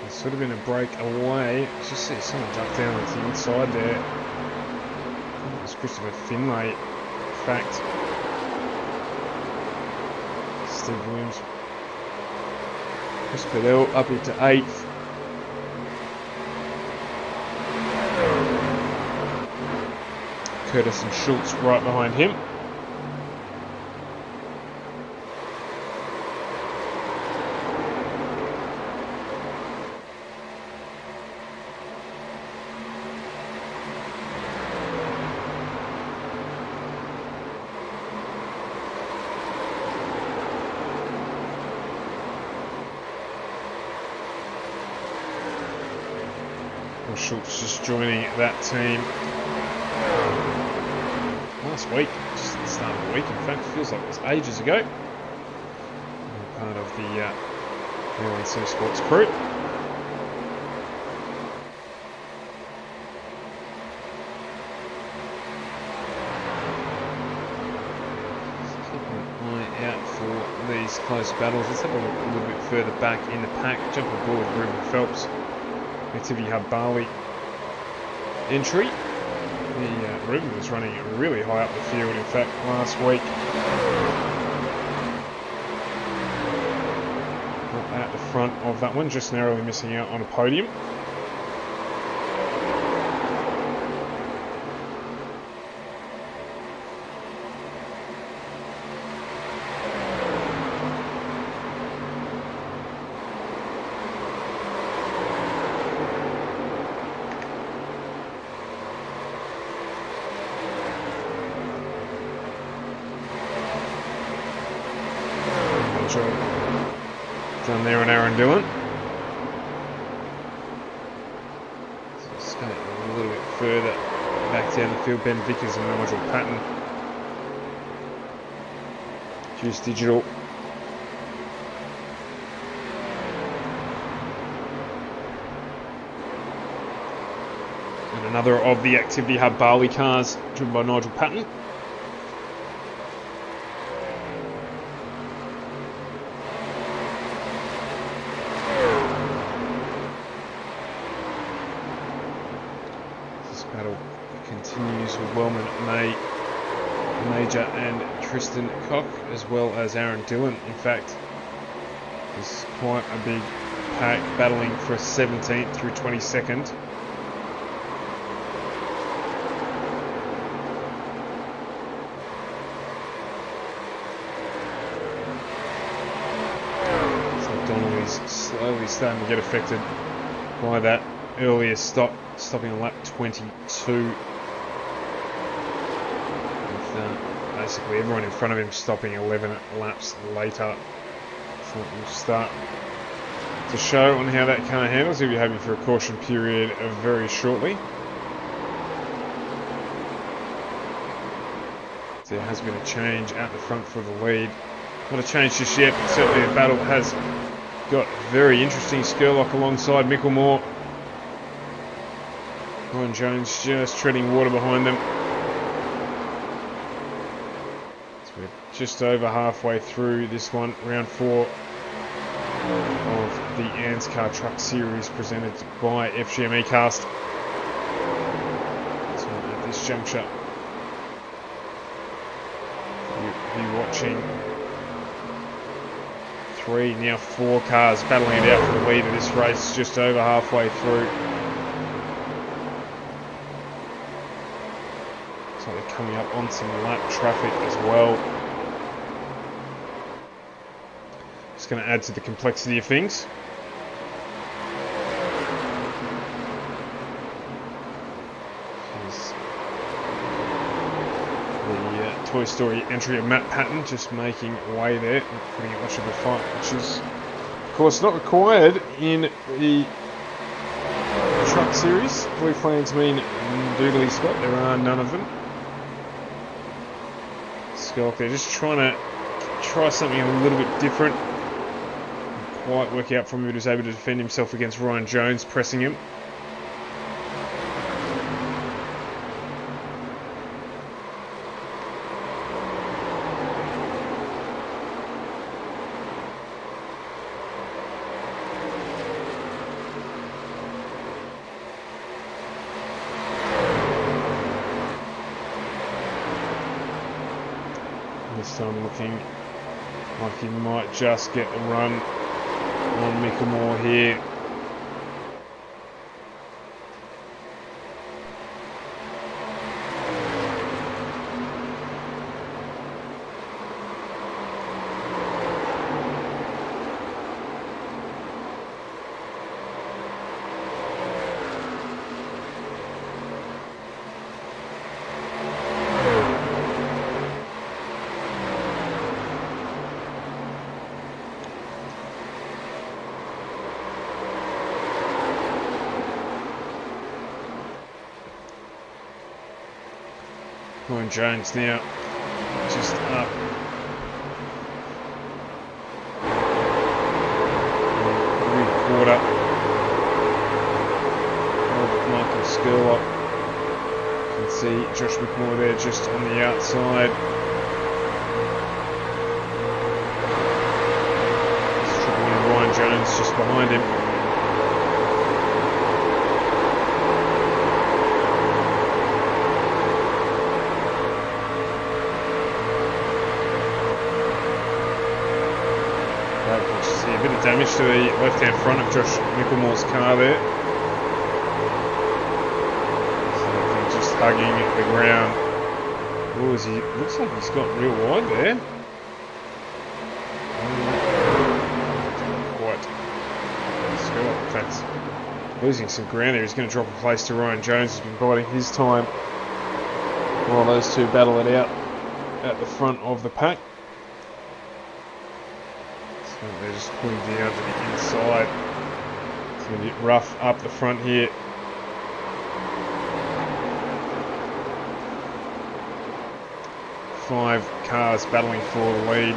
Sort of been a break away. Just see someone duck down onto the inside there. I think it was Christopher Finlay. In fact, Steve Williams. Chris Bedell up into 8th. Curtis and Schultz right behind him. Well, Schultz just joining that team last week, just at the start of the week. In fact, it feels like it was ages ago. Part of the ANZCAR Sports crew. These close battles. Let's have a look a little bit further back in the pack. Jump aboard Ruben Phelps, Activity Hub Bali entry. Ruben was running really high up the field, in fact, last week. At the front of that one, just narrowly missing out on a podium. Done there on Aaron Dillon. So skate a little bit further back down the field. Ben Vickers and Nigel Patton. Juice Digital. And another of the Activity Hub Bali cars driven by Nigel Patton. Battle continues with Wellman, Major and Tristan Koch, as well as Aaron Dillon. In fact, there's quite a big pack battling for 17th through 22nd. So Donnelly's slowly starting to get affected by that earlier stopping on lap 22. With basically everyone in front of him stopping 11 laps later. So we'll start to show on how that car handles. He'll be happy for a caution period very shortly. So there has been a change out the front for the lead. Not a change just yet, but certainly the battle has got very interesting. Skurlock alongside Micklemore. Ryan Jones just treading water behind them. So we're just over halfway through this one, round 4 of the ANZCAR Truck Series presented by FGM Cast. So at this juncture, you'll be watching 3, now 4 cars battling it out for the lead of this race, just over halfway through. So they're coming up on some lap traffic as well. Just going to add to the complexity of things. Here's the Toy Story entry of Matt Patton just making way there, not putting up much of a fight, which is of course not required in the Truck Series. Blue flags mean doodly spot, there are none of them. Skulk there, just trying to try something a little bit different. Didn't quite work out for him, but he was able to defend himself against Ryan Jones pressing him. This time looking like he might just get the run on Micklemore here. Ryan Jones now just up. Mid-quarter. Michael Skurlock. You can see Josh McMorrow there just on the outside. Ryan Jones just behind him. See a bit of damage to the left-hand front of Josh Micklemore's car there. So just hugging the ground. Oh, is he? Looks like he's got real wide there. In fact, losing some ground there. He's going to drop a place to Ryan Jones, who's been biding his time while those two battle it out at the front of the pack. So they're just pulling down to the inside. It's going to get rough up the front here. Five cars battling for the lead.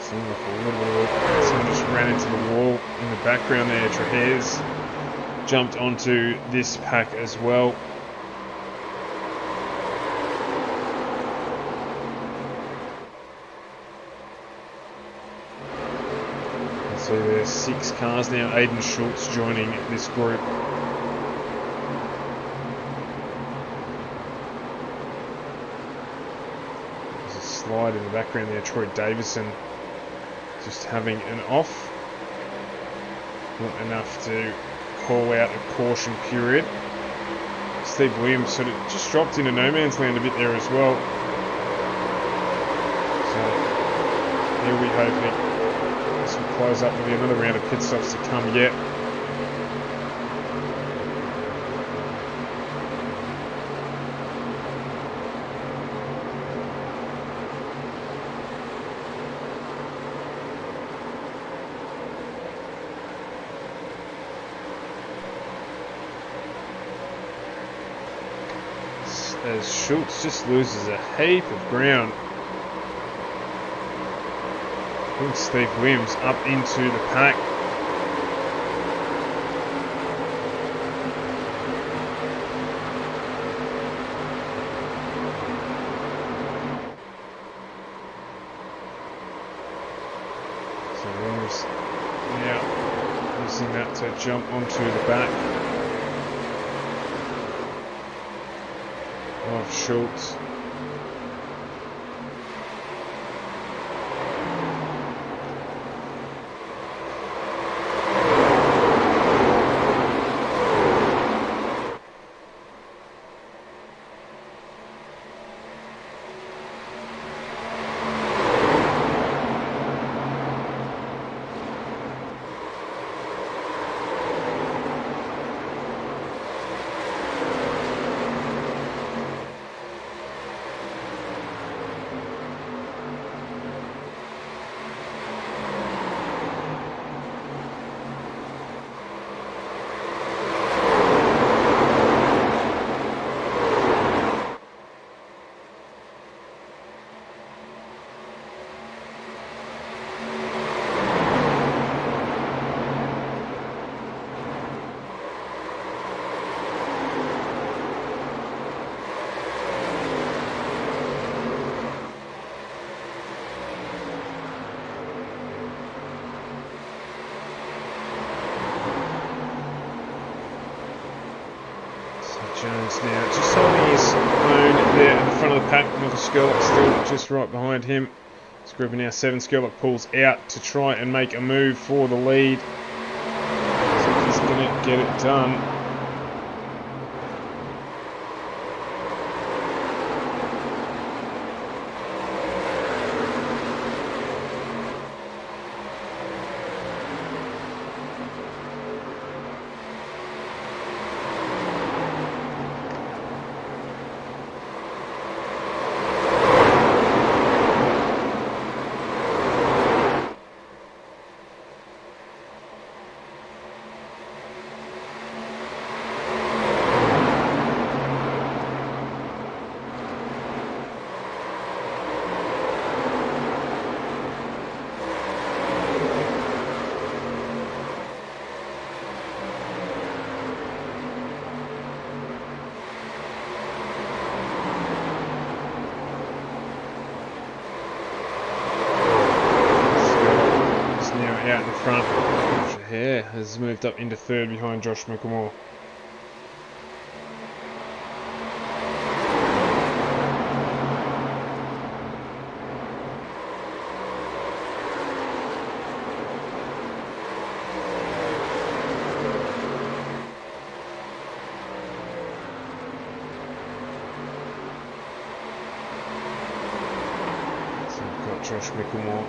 Someone just ran into the wall in the background there. Trahair's jumped onto this pack as well. So there's 6 cars now. Aidan Schultz joining this group. There's a slide in the background there. Troy Davison just having an off. Not enough to call out a caution period. Steve Williams sort of just dropped into no man's land a bit there as well. So here we hoping this will close up. There'll be another round of pit stops to come yet. As Schultz just loses a heap of ground. I think Steve Williams up into the pack. So Williams now using that to jump onto the back of Schultz. Jones now just holding his own there at the front of the pack. Michael Skurlock still just right behind him. This group now 7. Skurlock pulls out to try and make a move for the lead. So he's going to get it done. Hare has moved up into third behind Josh Micklemore. So we've got Josh Micklemore.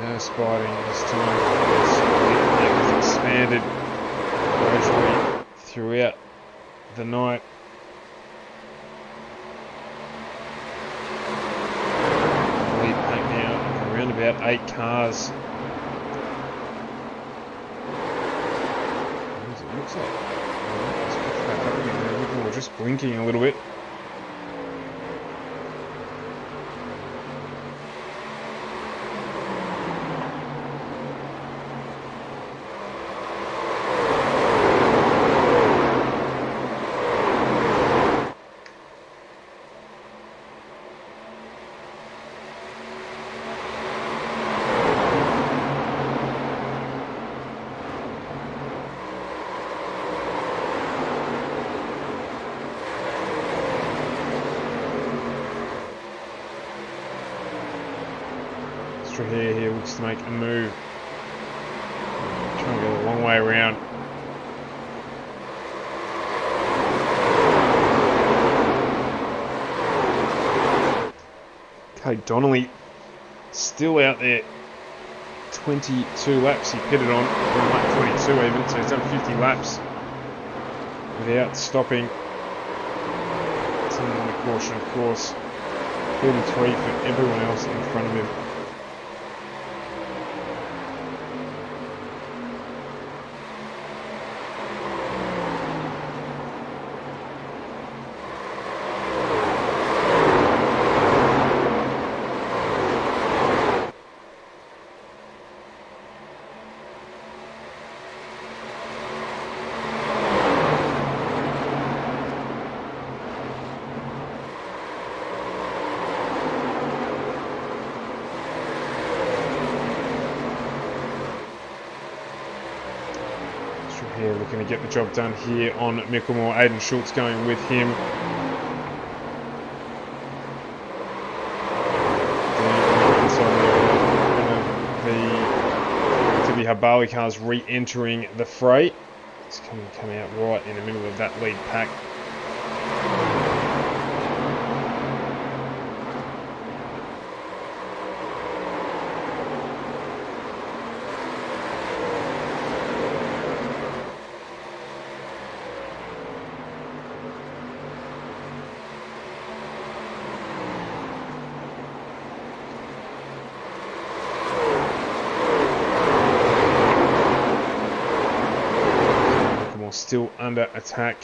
No spotting this time. It was expanded gradually throughout the night. Lead pack now around about 8 cars. What does it look like? Let's pick back up again. We're just blinking a little bit. Here looks to make a move. Trying to go a long way around. Okay, Donnelly still out there. 22 laps he pitted on lap 22 even, so he's done 50 laps without stopping. Someone on the caution, of course. 43 for everyone else in front of him. Here looking to get the job done here on Micklemore. Aidan Schultz going with him. The Habali cars re-entering the fray. It's coming out right in the middle of that lead pack. Still under attack.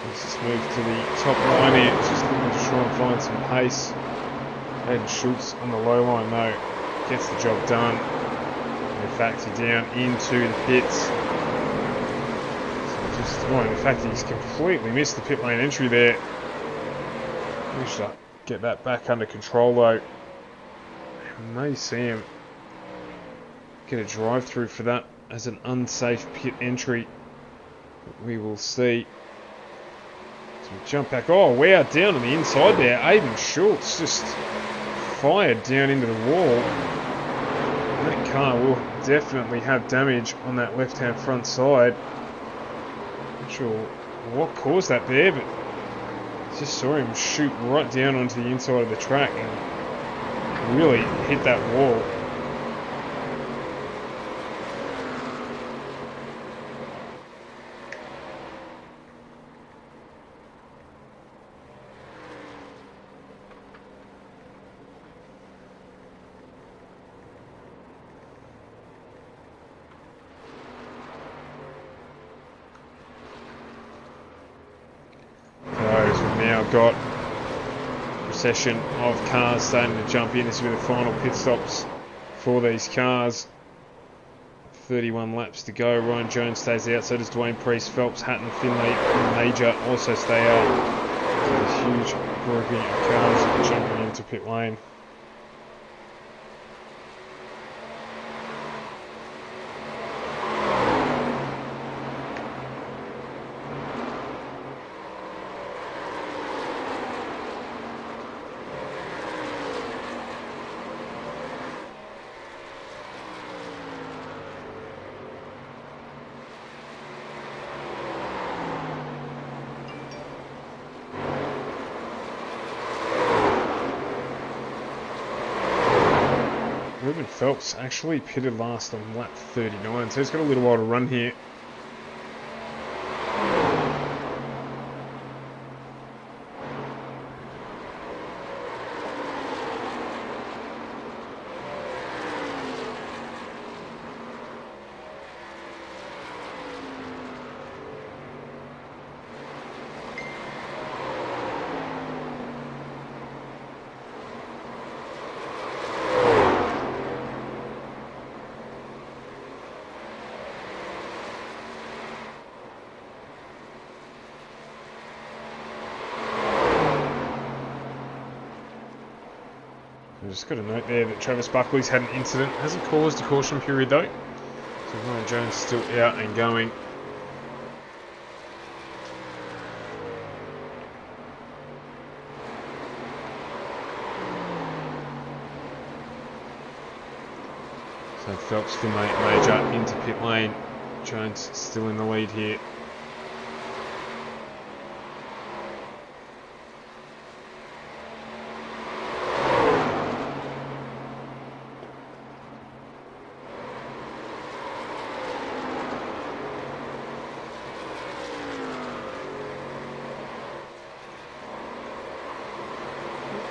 Let's just move to the top line here. Just looking to try and find some pace. Aidan Schultz on the low line though gets the job done. In fact, he's down into the pits. So just, in fact, he's completely missed the pit lane entry there. We should get that back under control though. I may see him get a drive through for that as an unsafe pit entry. But we will see. So we jump back. Oh wow, down on the inside there. Aidan Schultz just fired down into the wall. That car will definitely have damage on that left hand front side. Not sure what caused that there, but just saw him shoot right down onto the inside of the track and really hit that wall. Now got a procession of cars starting to jump in. This will be the final pit stops for these cars. 31 laps to go. Ryan Jones stays out, so does Dwayne Priest, Phelps, Hatton, Finlay and Major also stay out. So there's a huge grouping of cars jumping into pit lane. Phelps actually pitted last on lap 39, so he's got a little while to run here. I've just got a note there that Travis Buckley's had an incident. Hasn't caused a caution period though. So Ryan Jones still out and going. So Phelps for Major into pit lane. Jones still in the lead here.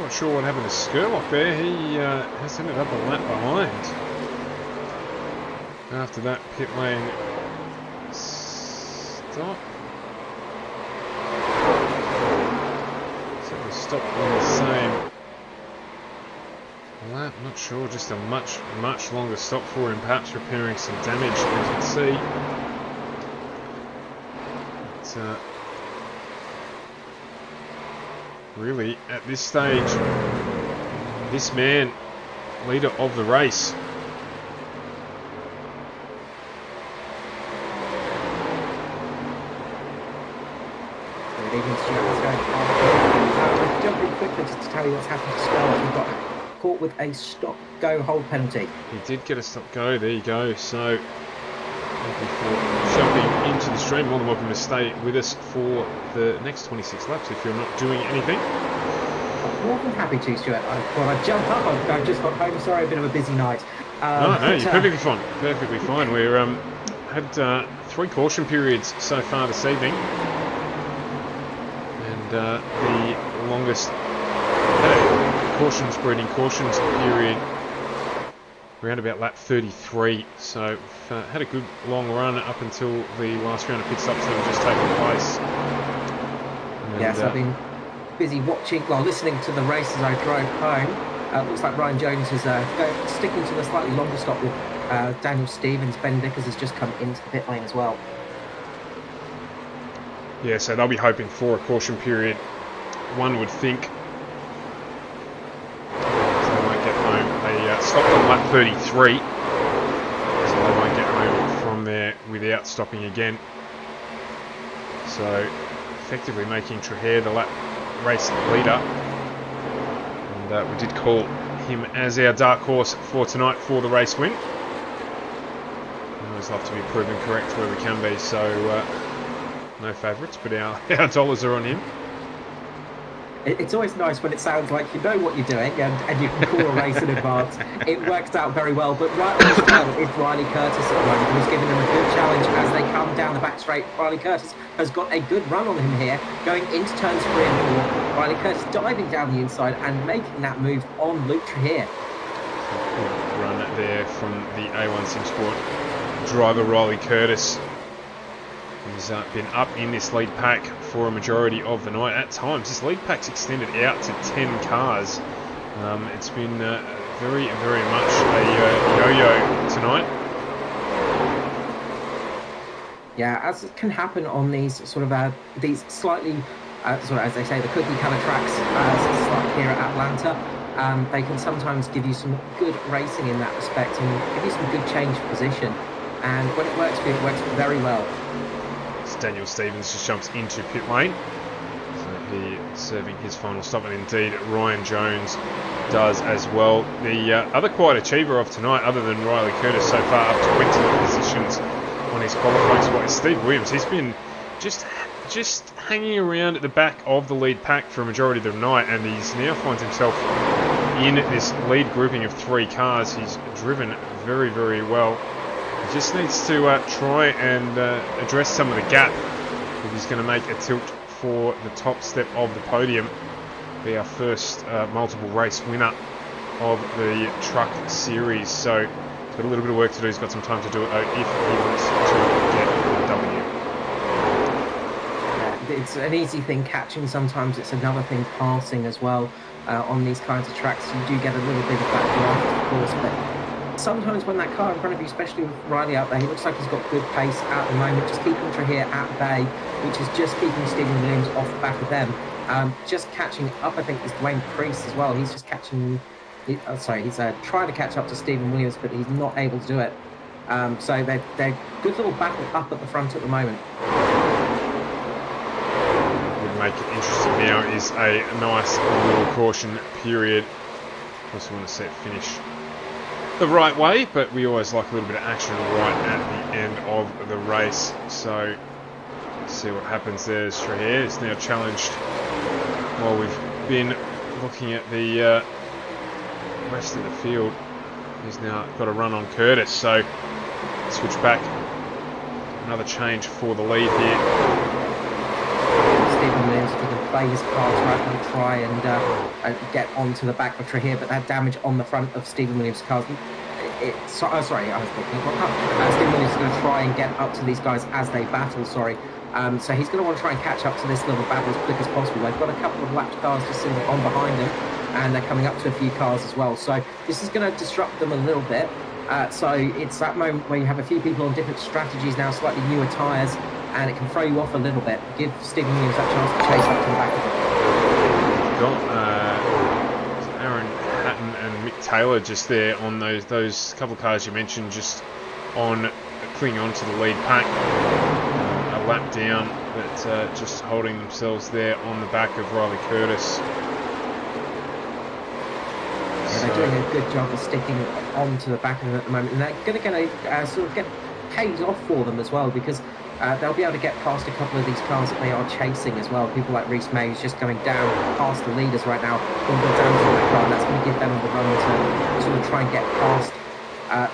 Not sure what happened to Skurlock there. He has ended up a lap behind. After that pit lane stop. So we stopped on the same lap. Not sure. Just a much longer stop for him. Perhaps repairing some damage, as you can see. But, really, at this stage, this man, leader of the race. Good evening, Stuart. How's it going? Jumping quickly just to tell you what's happened to Scarlett. He got caught with a stop-go-hold penalty. He did get a stop-go. There you go. So, thank you for jumping into the stream. More than welcome to stay with us for the next 26 laps if you're not doing anything. I'm more than happy to, Stuart. I thought I'd jump up. I've just got home. Sorry, a bit of a busy night. No, you're perfectly fine. Perfectly fine. We're had 3 caution periods so far this evening, and the longest cautions period around about lap 33. So we've had a good long run up until the last round of pit stops that have just taken place. And, yes, I've been busy listening to the race as I drove home. Looks like Ryan Jones is sticking to the slightly longer stop with Daniel Stevens. Ben Vickers has just come into the pit lane as well. Yeah, so they'll be hoping for a caution period, one would think. So they won't get home. They stopped on lap 33, so they won't get home from there without stopping again. So effectively making Trahair the lap race leader. And we did call him as our dark horse for tonight for the race win. We always love to be proven correct where we can be, so no favourites, but our dollars are on him. It's always nice when it sounds like you know what you're doing and you can call a race in advance. It works out very well, but right on the tail is Riley Curtis at the moment, who's giving them a good challenge as they come down the back straight. Riley Curtis has got a good run on him here, going into turns 3 and 4. Riley Curtis diving down the inside and making that move on Luke Trahair. Good run there from the A1 SimSport driver Riley Curtis. He's been up in this lead pack for a majority of the night. At times, this lead pack's extended out to 10 cars. It's been very, very much a yo-yo tonight. Yeah, as it can happen on these sort of these slightly, sort of, as they say, the cookie cutter tracks, like here at Atlanta, they can sometimes give you some good racing in that respect and give you some good change of position. And when it works for you, it works very well. Daniel Stevens just jumps into pit lane. So he serving his final stop, and indeed Ryan Jones does as well. The other quiet achiever of tonight, other than Riley Curtis so far, up to 20 positions on his qualifying spot, is Steve Williams. He's been just hanging around at the back of the lead pack for a majority of the night, and he's now finds himself in this lead grouping of 3 cars. He's driven very, very well. He just needs to try and address some of the gap if he's going to make a tilt for the top step of the podium. Be our first multiple race winner of the truck series. So he's got a little bit of work to do. He's got some time to do it though if he wants to get the W. It's an easy thing catching, sometimes it's another thing passing as well. On these kinds of tracks you do get a little bit of that draft, of course, but sometimes when that car in front of you, especially with Riley out there, he looks like he's got good pace at the moment, just keeping Trahir at bay, which is just keeping Stephen Williams off the back of them. Just catching up, I think, is Dwayne Priest as well. He's just catching, he's trying to catch up to Stephen Williams, but he's not able to do it. So they're good little battle up at the front at the moment. Make it interesting now is a nice little caution period. Of course, we want to see it finish the right way, but we always like a little bit of action right at the end of the race. So let's see what happens there. Trahir is now challenged while we've been looking at the rest of the field. He's now got a run on Curtis, so switch back. Another change for the lead here. Stephen Williams, if he can play his cards right and try and get onto the back of Trahir, but that damage on the front of Stephen Williams' cars. Sorry, I was thinking. Stephen Williams is going to try and get up to these guys as they battle. So he's going to want to try and catch up to this little battle as quick as possible. They've got a couple of lapped cars just sitting on behind them, and they're coming up to a few cars as well. So this is going to disrupt them a little bit. So it's that moment where you have a few people on different strategies now, slightly newer tyres, and it can throw you off a little bit. Give Stephen Williams that chance to chase up to the back of it. Got Aaron Hatton and Mick Taylor just there on those couple of cars you mentioned, just on clinging on to the lead pack. A lap down, but just holding themselves there on the back of Riley Curtis. They're doing a good job of sticking onto the back of them at the moment, and they're going to sort of get paid off for them as well, because they'll be able to get past a couple of these cars that they are chasing as well. People like Reece May is just going down past the leaders right now, going to go down to that car, and that's going to give them the run to sort of try and get past,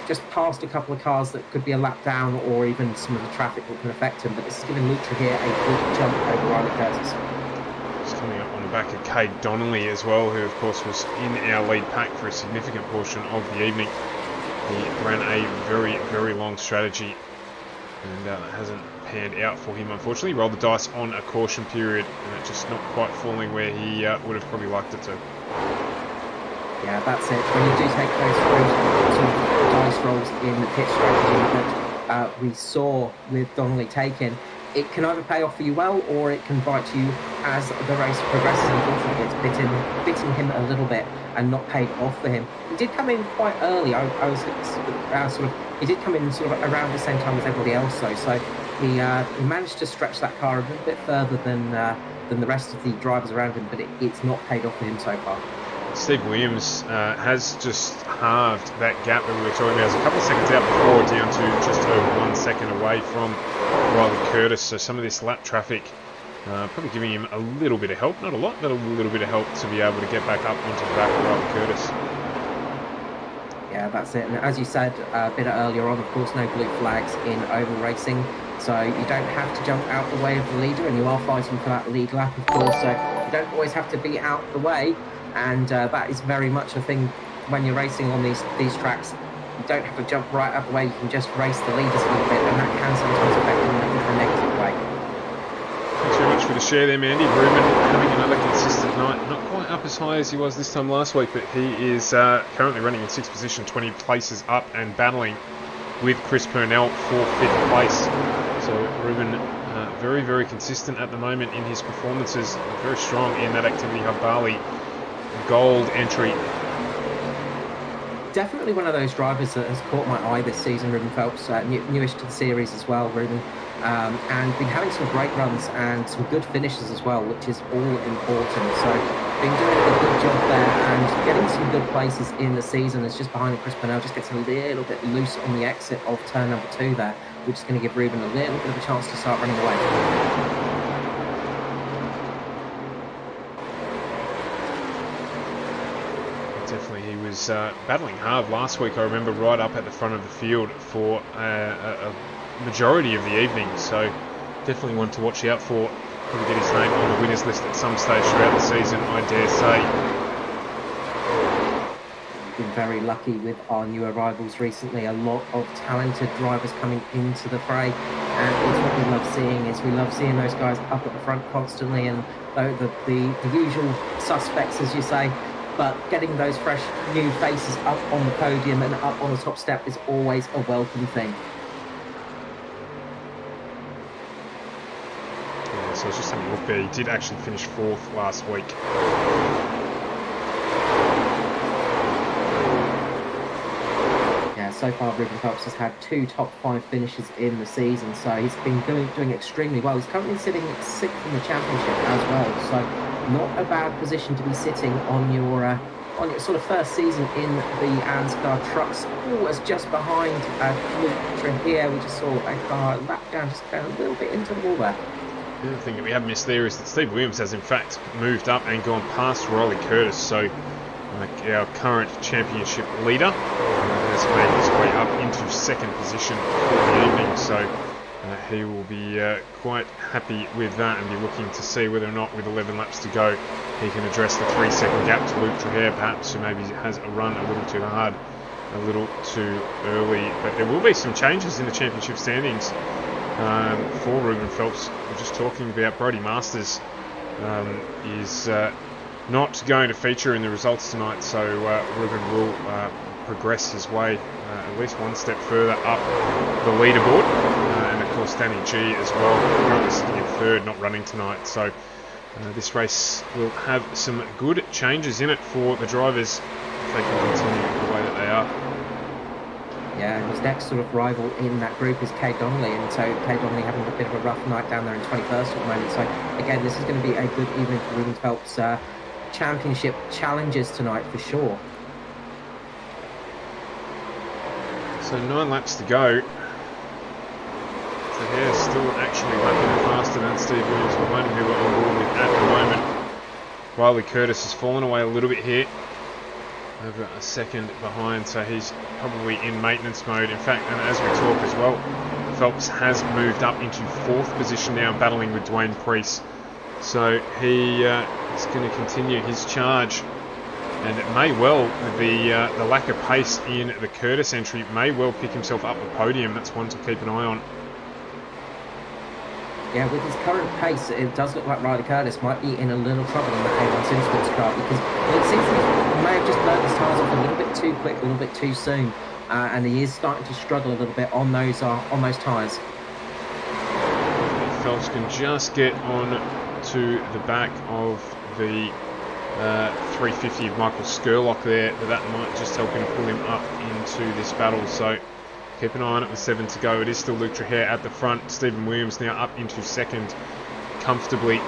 just past a couple of cars that could be a lap down, or even some of the traffic that can affect them. But this is giving Luke Trahir a good jump over Riley Curtis. Just coming up on the back of Cade Donnelly as well, who of course was in our lead pack for a significant portion of the evening. He ran a very, very long strategy, and that hasn't panned out for him, unfortunately. He rolled the dice on a caution period, and it just not quite falling where he would have probably liked it to. Yeah, that's it. When you do take those sort of dice rolls in the pit strategy that we saw with Donnelly taken, it can either pay off for you well, or it can bite you as the race progresses. Unfortunately, it's bitten him a little bit and not paid off for him. He did come in quite early. He did come in sort of around the same time as everybody else, though. So he managed to stretch that car a little bit further than the rest of the drivers around him, but it's not paid off for him so far. Steve Williams has just halved that gap that we were talking about. It was a couple of seconds out before, down to just over 1 second away from Riley Curtis. So some of this lap traffic probably giving him a little bit of help, not a lot, but a little bit of help to be able to get back up onto the back of Riley Curtis. Yeah, that's it. And as you said a bit earlier on, of course, no blue flags in oval racing, so you don't have to jump out the way of the leader, and you are fighting for that lead lap, of course, so you don't always have to be out the way. And that is very much a thing when you're racing on these tracks. You don't have to jump right out the way. You can just race the leaders a little bit, and that can sometimes affect them in a negative way. Thanks very much for the share there, Mandy. Ruben having another consistent night. Not quite up as high as he was this time last week, but he is currently running in 6th position, 20 places up, and battling with Chris Purnell for 5th place. So Ruben very, very consistent at the moment in his performances. Very strong in that Activity Hub Bali Gold entry. Definitely one of those drivers that has caught my eye this season, Ruben Phelps, newish to the series as well, Ruben, and been having some great runs and some good finishes as well, which is all important. So been doing a good job there and getting some good places in the season. It's just behind Chris Purnell, just gets a little bit loose on the exit of turn number 2 there, which is going to give Ruben a little bit of a chance to start running away. was battling hard last week. I remember right up at the front of the field for a majority of the evening. So definitely one to watch out for. Probably get his name on the winners list at some stage throughout the season, I dare say. Been very lucky with our new arrivals recently. A lot of talented drivers coming into the fray, and it's what we love seeing. Is we love seeing those guys up at the front constantly, and the usual suspects, as you say. But getting those fresh new faces up on the podium and up on the top step is always a welcome thing. Yeah, so I was just having a look there. He did actually finish 4th last week. So far, Ruben Phelps has had 2 top 5 finishes in the season, so he's been doing extremely well. He's currently sitting 6th in the championship as well, so not a bad position to be sitting on your sort of first season in the ANZCAR trucks. Always just behind Luke here. We just saw a car lap down, just going a little bit into the wall there. The other thing that we have missed there is that Steve Williams has in fact moved up and gone past Riley Curtis, so our current championship leader has made his way up into 2nd position for the evening, so he will be quite happy with that and be looking to see whether or not with 11 laps to go he can address the 3-second gap to Luke Traher, perhaps, who maybe has a run a little too hard, a little too early. But there will be some changes in the championship standings for Ruben Phelps. We're just talking about Brodie Masters is not going to feature in the results tonight, so Ruben will progress his way at least one step further up the leaderboard, and of course Danny G as well, currently sitting in 3rd, not running tonight. So this race will have some good changes in it for the drivers if they can continue the way that they are. Yeah, and his next sort of rival in that group is Kay Donnelly, and so Kay Donnelly having a bit of a rough night down there in 21st at the moment. So again, this is going to be a good evening for Ruben Phelps. Championship challenges tonight for sure. So 9 laps to go. So here's still actually lapping faster than Steve Williams behind him, who we're on board with at the moment. Riley Curtis has fallen away a little bit here, over a second behind, so he's probably in maintenance mode. In fact, and as we talk as well, Phelps has moved up into 4th position now, battling with Dwayne Preece. So he is going to continue his charge, and it may well, the lack of pace in the Curtis entry may well pick himself up the podium. That's one to keep an eye on. Yeah, with his current pace, it does look like Riley Curtis might be in a little trouble in the A1 Simsports car, because it seems that he may have just burnt his tyres off a little bit too quick, a little bit too soon, and he is starting to struggle a little bit on those tyres. Phelps can just get on to the back of the 350 of Michael Skurlock there, but that might just help him pull him up into this battle. So keep an eye on it with 7 to go. It is still Luke Traher at the front. Stephen Williams now up into 2nd comfortably.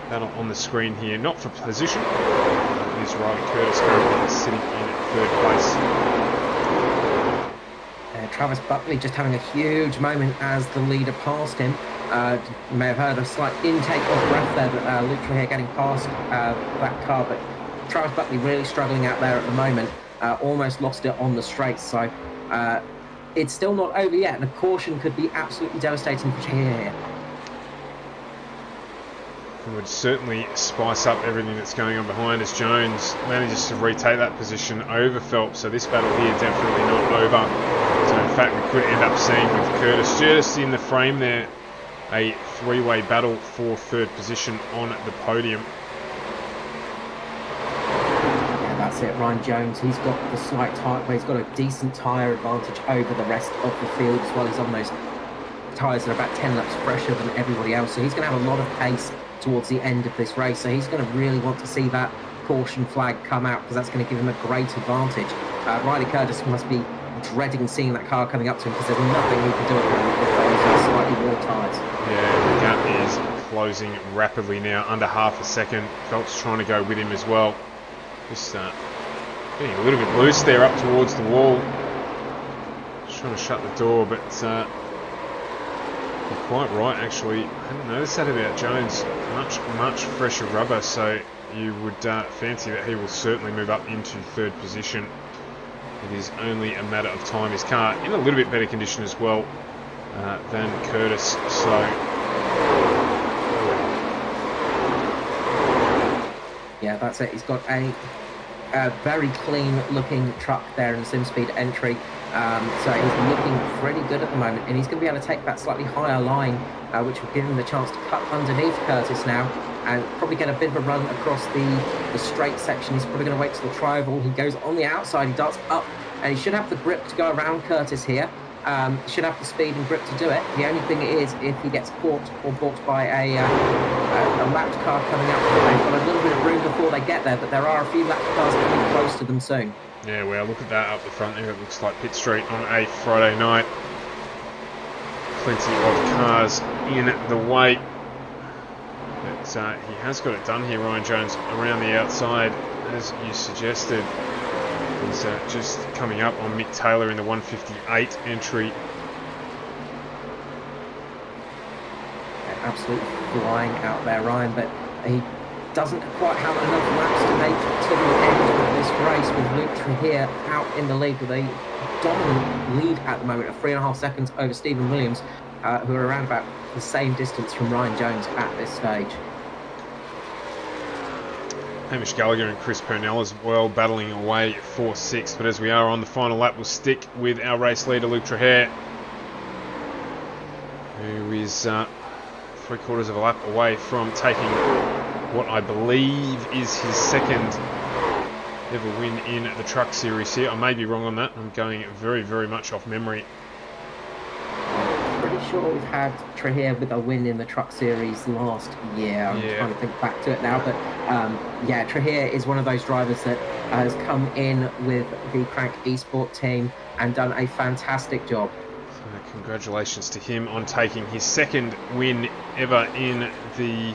Battle on the screen here, not for position. It is Riley Curtis currently sitting in 3rd place. Travis Buckley just having a huge moment as the leader passed him. You may have heard a slight intake of breath there, but Luke Traher getting past that car, but Travis Buckley really struggling out there at the moment. Almost lost it on the straight, so it's still not over yet, and a caution could be absolutely devastating for Traher here. It would certainly spice up everything that's going on behind as Jones manages to retake that position over Phelps. So this battle here definitely not over. So in fact we could end up seeing with Curtis just in the frame there a 3-way battle for 3rd position on the podium. Yeah, that's it. Ryan Jones, he's got the slight tyre, he's got a decent tyre advantage over the rest of the field as well. He's on those tyres that are about 10 laps fresher than everybody else, so he's going to have a lot of pace towards the end of this race. So he's going to really want to see that caution flag come out, because that's going to give him a great advantage. Riley Curtis must be dreading seeing that car coming up to him, because there's nothing he can do at the moment with those slightly worn tyres. Yeah, the gap is closing rapidly now, under half a second. Phelps trying to go with him as well. Just getting a little bit loose there up towards the wall. Just trying to shut the door, but you're quite right actually. I hadn't noticed that about Jones. Much fresher rubber, so you would fancy that he will certainly move up into third position. It is only a matter of time. His car in a little bit better condition as well than Curtis. So yeah, that's it. He's got a very clean looking truck there in the sim speed entry. So he's looking pretty good at the moment, and he's going to be able to take that slightly higher line, which will give him the chance to cut underneath Curtis now, and probably get a bit of a run across the straight section. He's probably going to wait till the tri-oval. He goes on the outside, he darts up, and he should have the grip to go around Curtis here. Should have the speed and grip to do it. The only thing is, if he gets caught or balked by a lapped car coming up, they've got a little bit of room before they get there, but there are a few lapped cars coming close to them soon. yeah, well, look at that up the front there. It looks like Pit Street on a Friday night. Plenty of cars in the way. But he has got it done here, Ryan Jones, around the outside, as you suggested. He's just coming up on Mick Taylor in the 158 entry. Absolutely flying out there, Ryan, but he doesn't quite have enough laps to make it to the end of this race, with Luke Trahir out in the lead with a dominant lead at the moment of 3.5 seconds over Stephen Williams, who are around about the same distance from Ryan Jones at this stage. Hamish Gallagher and Chris Purnell as well battling away for 6th, but as we are on the final lap, we'll stick with our race leader Luke Trahir, who is 3/4 of a lap away from taking what I believe is his second ever win in the Truck Series here. I may be wrong on that. I'm going very, very much off memory. Pretty sure we've had Trahir with a win in the Truck Series last year. I'm trying to think back to it now, but yeah, Trahir is one of those drivers that has come in with the Crank Esport team and done a fantastic job. So congratulations to him on taking his second win ever in the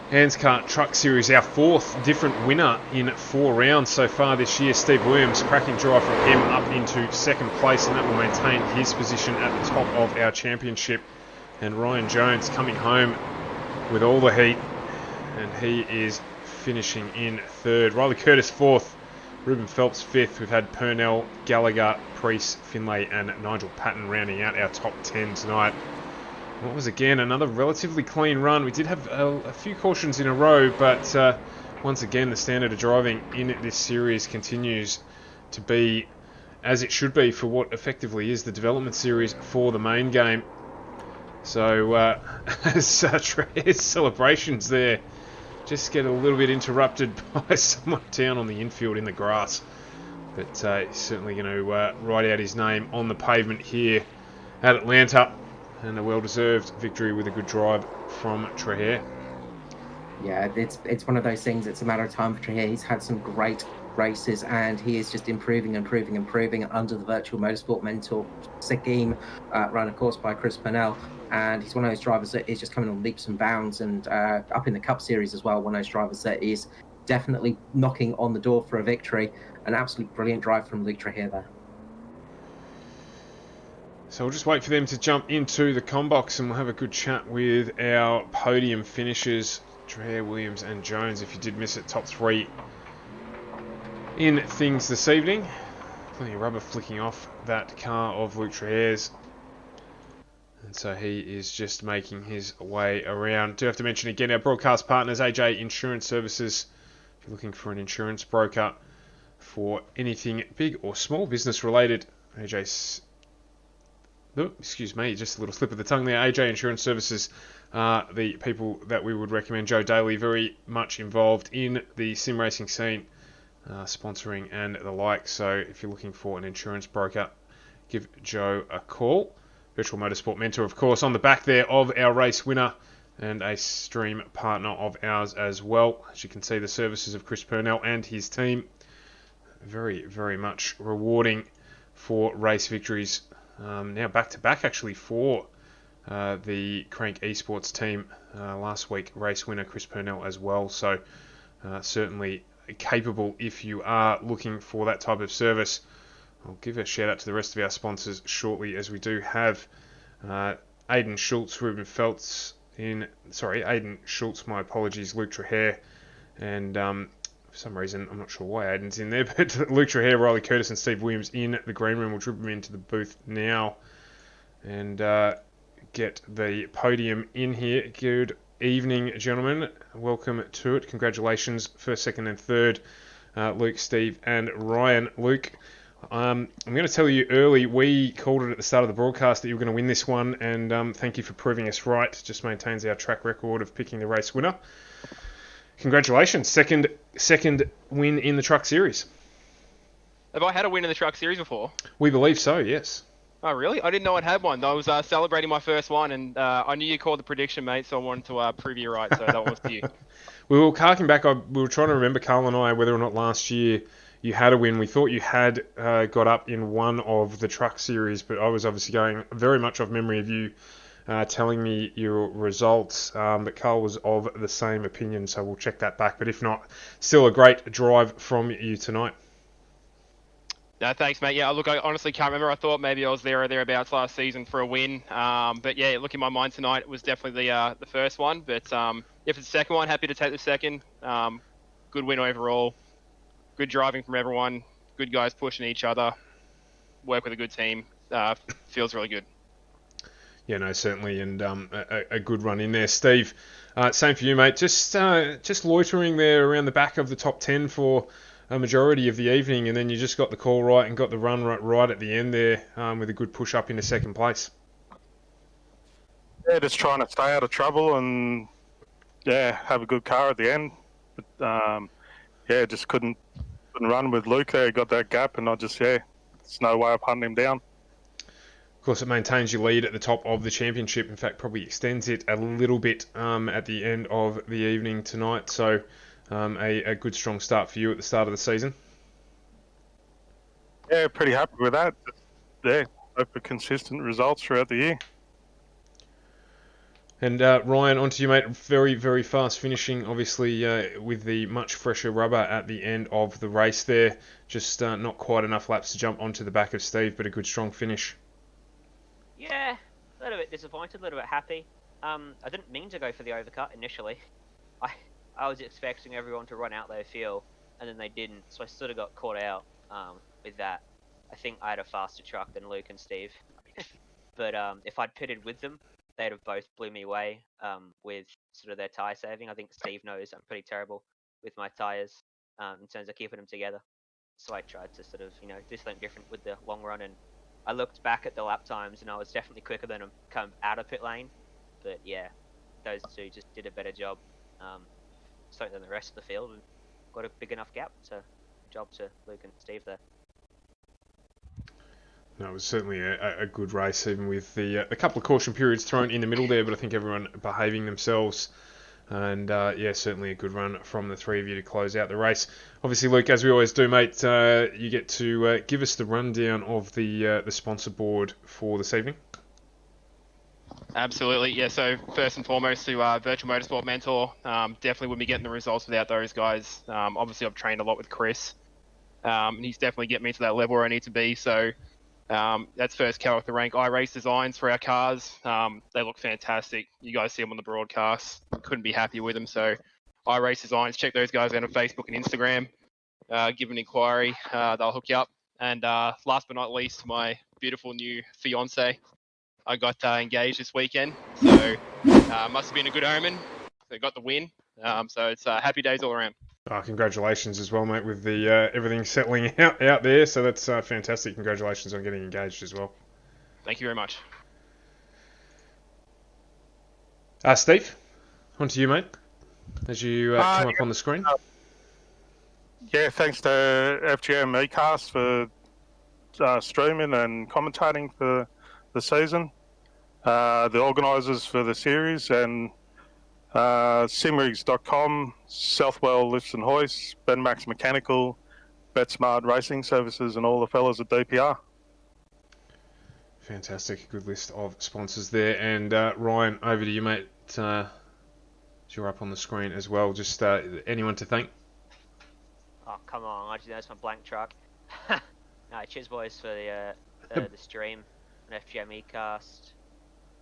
ANZCAR Truck Series, our 4th different winner in 4 rounds so far this year. Steve Williams, cracking drive from him up into 2nd place, and that will maintain his position at the top of our championship. And Ryan Jones coming home with all the heat, and he is finishing in 3rd. Riley Curtis 4th, Ruben Phelps 5th. We've had Purnell, Gallagher, Priest, Finlay and Nigel Patton rounding out our top 10 tonight. What was again another relatively clean run. We did have a few cautions in a row, but once again the standard of driving in this series continues to be as it should be for what effectively is the development series for the main game. So as Trahir's celebrations there just get a little bit interrupted by someone down on the infield in the grass, but he's certainly going to write out his name on the pavement here at Atlanta. And a well-deserved victory with a good drive from Trahir. Yeah, it's one of those things. It's a matter of time for Trahir. He's had some great races, and he is just improving under the Virtual Motorsport Mentor scheme, run, of course, by Chris Purnell. And he's one of those drivers that is just coming on leaps and bounds, and up in the Cup Series as well. One of those drivers that is definitely knocking on the door for a victory. An absolutely brilliant drive from Luke Trahir there. So we'll just wait for them to jump into the combox, and we'll have a good chat with our podium finishers, Trahir, Williams and Jones. If you did miss it, top 3 in things this evening. Plenty of rubber flicking off that car of Luke Trahir's. And so he is just making his way around. Do have to mention again our broadcast partners, AJ Insurance Services. If you're looking for an insurance broker for anything big or small business related, AJ's... Oh, excuse me, just a little slip of the tongue there. AJ Insurance Services are the people that we would recommend. Joe Daly, very much involved in the sim racing scene, sponsoring and the like. So if you're looking for an insurance broker, give Joe a call. Virtual Motorsport Mentor, of course, on the back there of our race winner and a stream partner of ours as well. As you can see, the services of Chris Purnell and his team, very, very much rewarding for race victories. Now back-to-back actually for the Crank Esports team. Last week race winner Chris Purnell as well, so certainly capable if you are looking for that type of service. I'll give a shout out to the rest of our sponsors shortly, as we do have Aidan Schultz, Ruben Feltz Aiden Schultz, my apologies, Luke Trahir And for some reason, I'm not sure why Aiden's in there, but Luke Trahare, Riley Curtis, and Steve Williams in the green room. We'll drip them into the booth now and get the podium in here. Good evening, gentlemen. Welcome to it. Congratulations, first, second, and third, Luke, Steve, and Ryan. Luke, I'm going to tell you early, we called it at the start of the broadcast that you were going to win this one, and thank you for proving us right. Just maintains our track record of picking the race winner. Congratulations, second win in the Truck Series. Have I had a win in the Truck Series before? We believe so, yes. Oh, really? I didn't know I'd had one. I was celebrating my first one, and I knew you called the prediction, mate, so I wanted to prove you right, so that one was to you. We were harking back, we were trying to remember, Carl and I, whether or not last year you had a win. We thought you had got up in one of the Truck Series, but I was obviously going very much off memory of you telling me your results, but Carl was of the same opinion, so we'll check that back. But if not, still a great drive from you tonight. No, thanks, mate. Yeah, look, I honestly can't remember. I thought maybe I was there or thereabouts last season for a win. But yeah, look, in my mind tonight, it was definitely the first one. But if it's the second one, happy to take the second. Good win overall. Good driving from everyone. Good guys pushing each other. Work with a good team. Feels really good. Yeah, no, certainly, and a good run in there. Steve, same for you, mate. Just loitering there around the back of the top 10 for a majority of the evening, and then you just got the call right and got the run right at the end there with a good push up into second place. Yeah, just trying to stay out of trouble and have a good car at the end. But just couldn't run with Luke there. He got that gap, and I just there's no way of hunting him down. Of course, it maintains your lead at the top of the championship. In fact, probably extends it a little bit at the end of the evening tonight. So a good, strong start for you at the start of the season. Yeah, pretty happy with that. Hope for consistent results throughout the year. And Ryan, onto you, mate. Very, very fast finishing, obviously, with the much fresher rubber at the end of the race there. Just not quite enough laps to jump onto the back of Steve, but a good, strong finish. Yeah, a little bit disappointed, a little bit happy. I didn't mean to go for the overcut initially. I was expecting everyone to run out their field, and then they didn't, so I sort of got caught out with that. I think I had a faster truck than Luke and Steve. But if I'd pitted with them, they'd have both blew me away with sort of their tyre saving. I think Steve knows I'm pretty terrible with my tyres in terms of keeping them together. So I tried to sort of, do something different with the long run, and I looked back at the lap times, and I was definitely quicker than them come out of pit lane. But yeah, those two just did a better job, certainly than the rest of the field, and got a big enough gap. So, good job to Luke and Steve there. No, it was certainly a good race, even with the couple of caution periods thrown in the middle there, but I think everyone behaving themselves. And certainly a good run from the three of you to close out the race. Obviously, Luke, as we always do, mate, you get to give us the rundown of the sponsor board for this evening. Absolutely, yeah. So first and foremost to Virtual Motorsport Mentor. Definitely wouldn't be getting the results without those guys. Obviously, I've trained a lot with Chris. And he's definitely getting me to that level where I need to be. So that's first car off the rank. iRace designs for our cars. They look fantastic. You guys see them on the broadcast. Couldn't be happier with them. So iRace designs, check those guys out on Facebook and Instagram. Give an inquiry. They'll hook you up. And last but not least, my beautiful new fiance. I got engaged this weekend. So must have been a good omen. They got the win. So it's happy days all around. Congratulations as well, mate, with the everything settling out there. So that's fantastic. Congratulations on getting engaged as well. Thank you very much. Steve, on to you, mate, as you come up on the screen. Thanks to FGM eCast for streaming and commentating for the season. The organisers for the series, and simrigs.com, Southwell Lifts and Hoists, Ben Max Mechanical, BetSmart Racing Services, and all the fellas at DPR. Fantastic. Good list of sponsors there. And Ryan, over to you, mate. You're up on the screen as well. Just anyone to thank? Oh, come on. Actually, that's my blank truck. No, cheers, boys, for the stream on FGM eCast.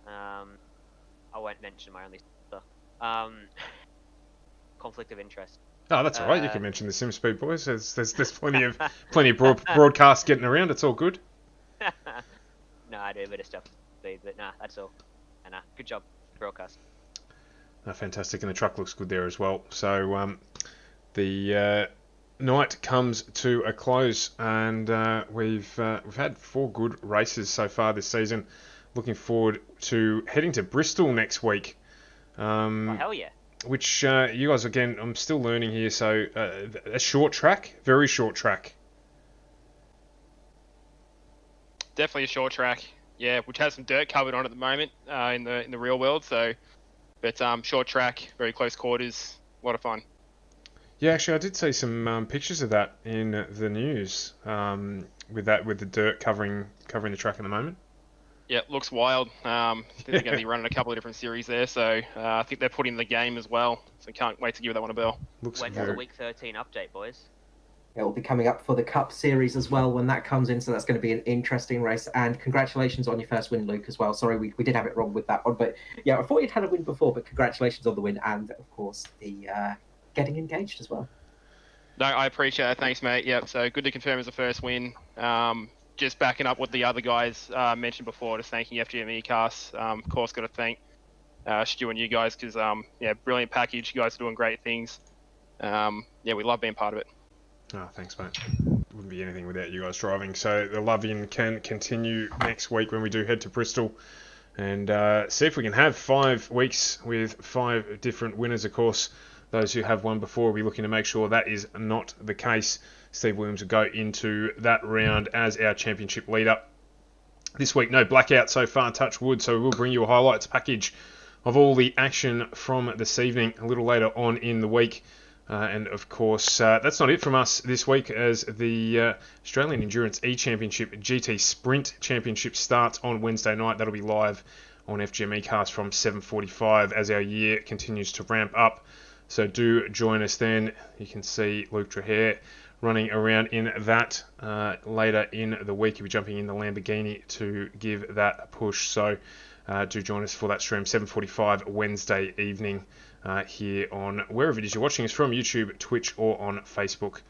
I won't mention my only sponsor. Conflict of interest. Oh, that's all right. You can mention the SimSpeed boys. There's plenty of broadcasts getting around. It's all good. No, I do a bit of stuff, but nah, that's all. And good job, broadcast. Fantastic, and the truck looks good there as well. So the night comes to a close, and we've had 4 good races so far this season. Looking forward to heading to Bristol next week. Oh, hell yeah. Which you guys, again, I'm still learning here. So a short track, very short track. Definitely a short track. Yeah, which has some dirt covered on at the moment in the real world. So, but short track, very close quarters, a lot of fun. Yeah, actually, I did see some pictures of that in the news. With the dirt covering the track at the moment. Yeah, looks wild. I think they're going to be running a couple of different series there, so I think they're putting the game as well. So can't wait to give that one a bell. Looks When's the Week 13 update, boys? It will be coming up for the Cup Series as well when that comes in, so that's going to be an interesting race. And congratulations on your first win, Luke, as well. Sorry, we did have it wrong with that one, but yeah, I thought you'd had a win before, but congratulations on the win and, of course, the getting engaged as well. No, I appreciate it. Thanks, mate. Yep, so good to confirm as a first win. Just backing up what the other guys mentioned before, just thanking FGM ECAS. Of course, got to thank Stu and you guys because, brilliant package. You guys are doing great things. We love being part of it. Oh, thanks, mate. Wouldn't be anything without you guys driving. So the love-in can continue next week when we do head to Bristol and see if we can have 5 weeks with 5 different winners, of course. Those who have won before will be looking to make sure that is not the case. Steve Williams will go into that round as our championship leader. This week, no blackout so far, touch wood, so we will bring you a highlights package of all the action from this evening a little later on in the week. And of course, that's not it from us this week as the Australian Endurance E-Championship GT Sprint Championship starts on Wednesday night. That'll be live on FGM ECAST from 7:45 as our year continues to ramp up. So do join us then. You can see Luke Trahere running around in that later in the week. He'll be jumping in the Lamborghini to give that a push. So do join us for that stream, 7:45 Wednesday evening here on wherever it is you're watching us from, YouTube, Twitch, or on Facebook.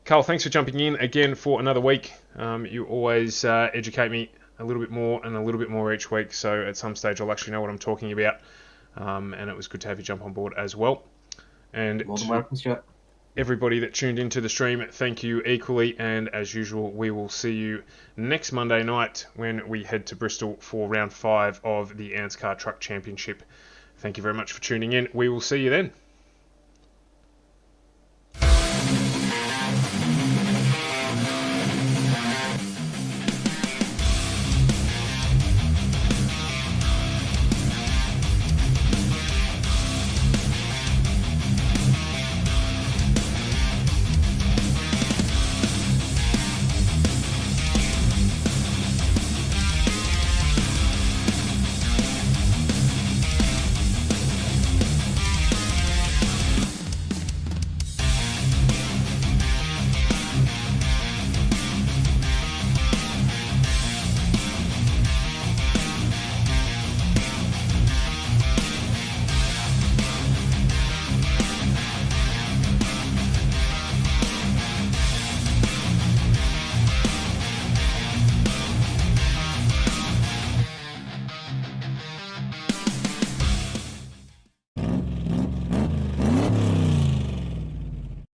Carl, thanks for jumping in again for another week. You always educate me a little bit more and a little bit more each week. So at some stage I'll actually know what I'm talking about. And it was good to have you jump on board as well. And More than welcome, Stuart. Everybody that tuned into the stream, thank you equally, and as usual, we will see you next Monday night when we head to Bristol for round 5 of the ANZCAR Truck Championship. Thank you very much for tuning in. We will see you then.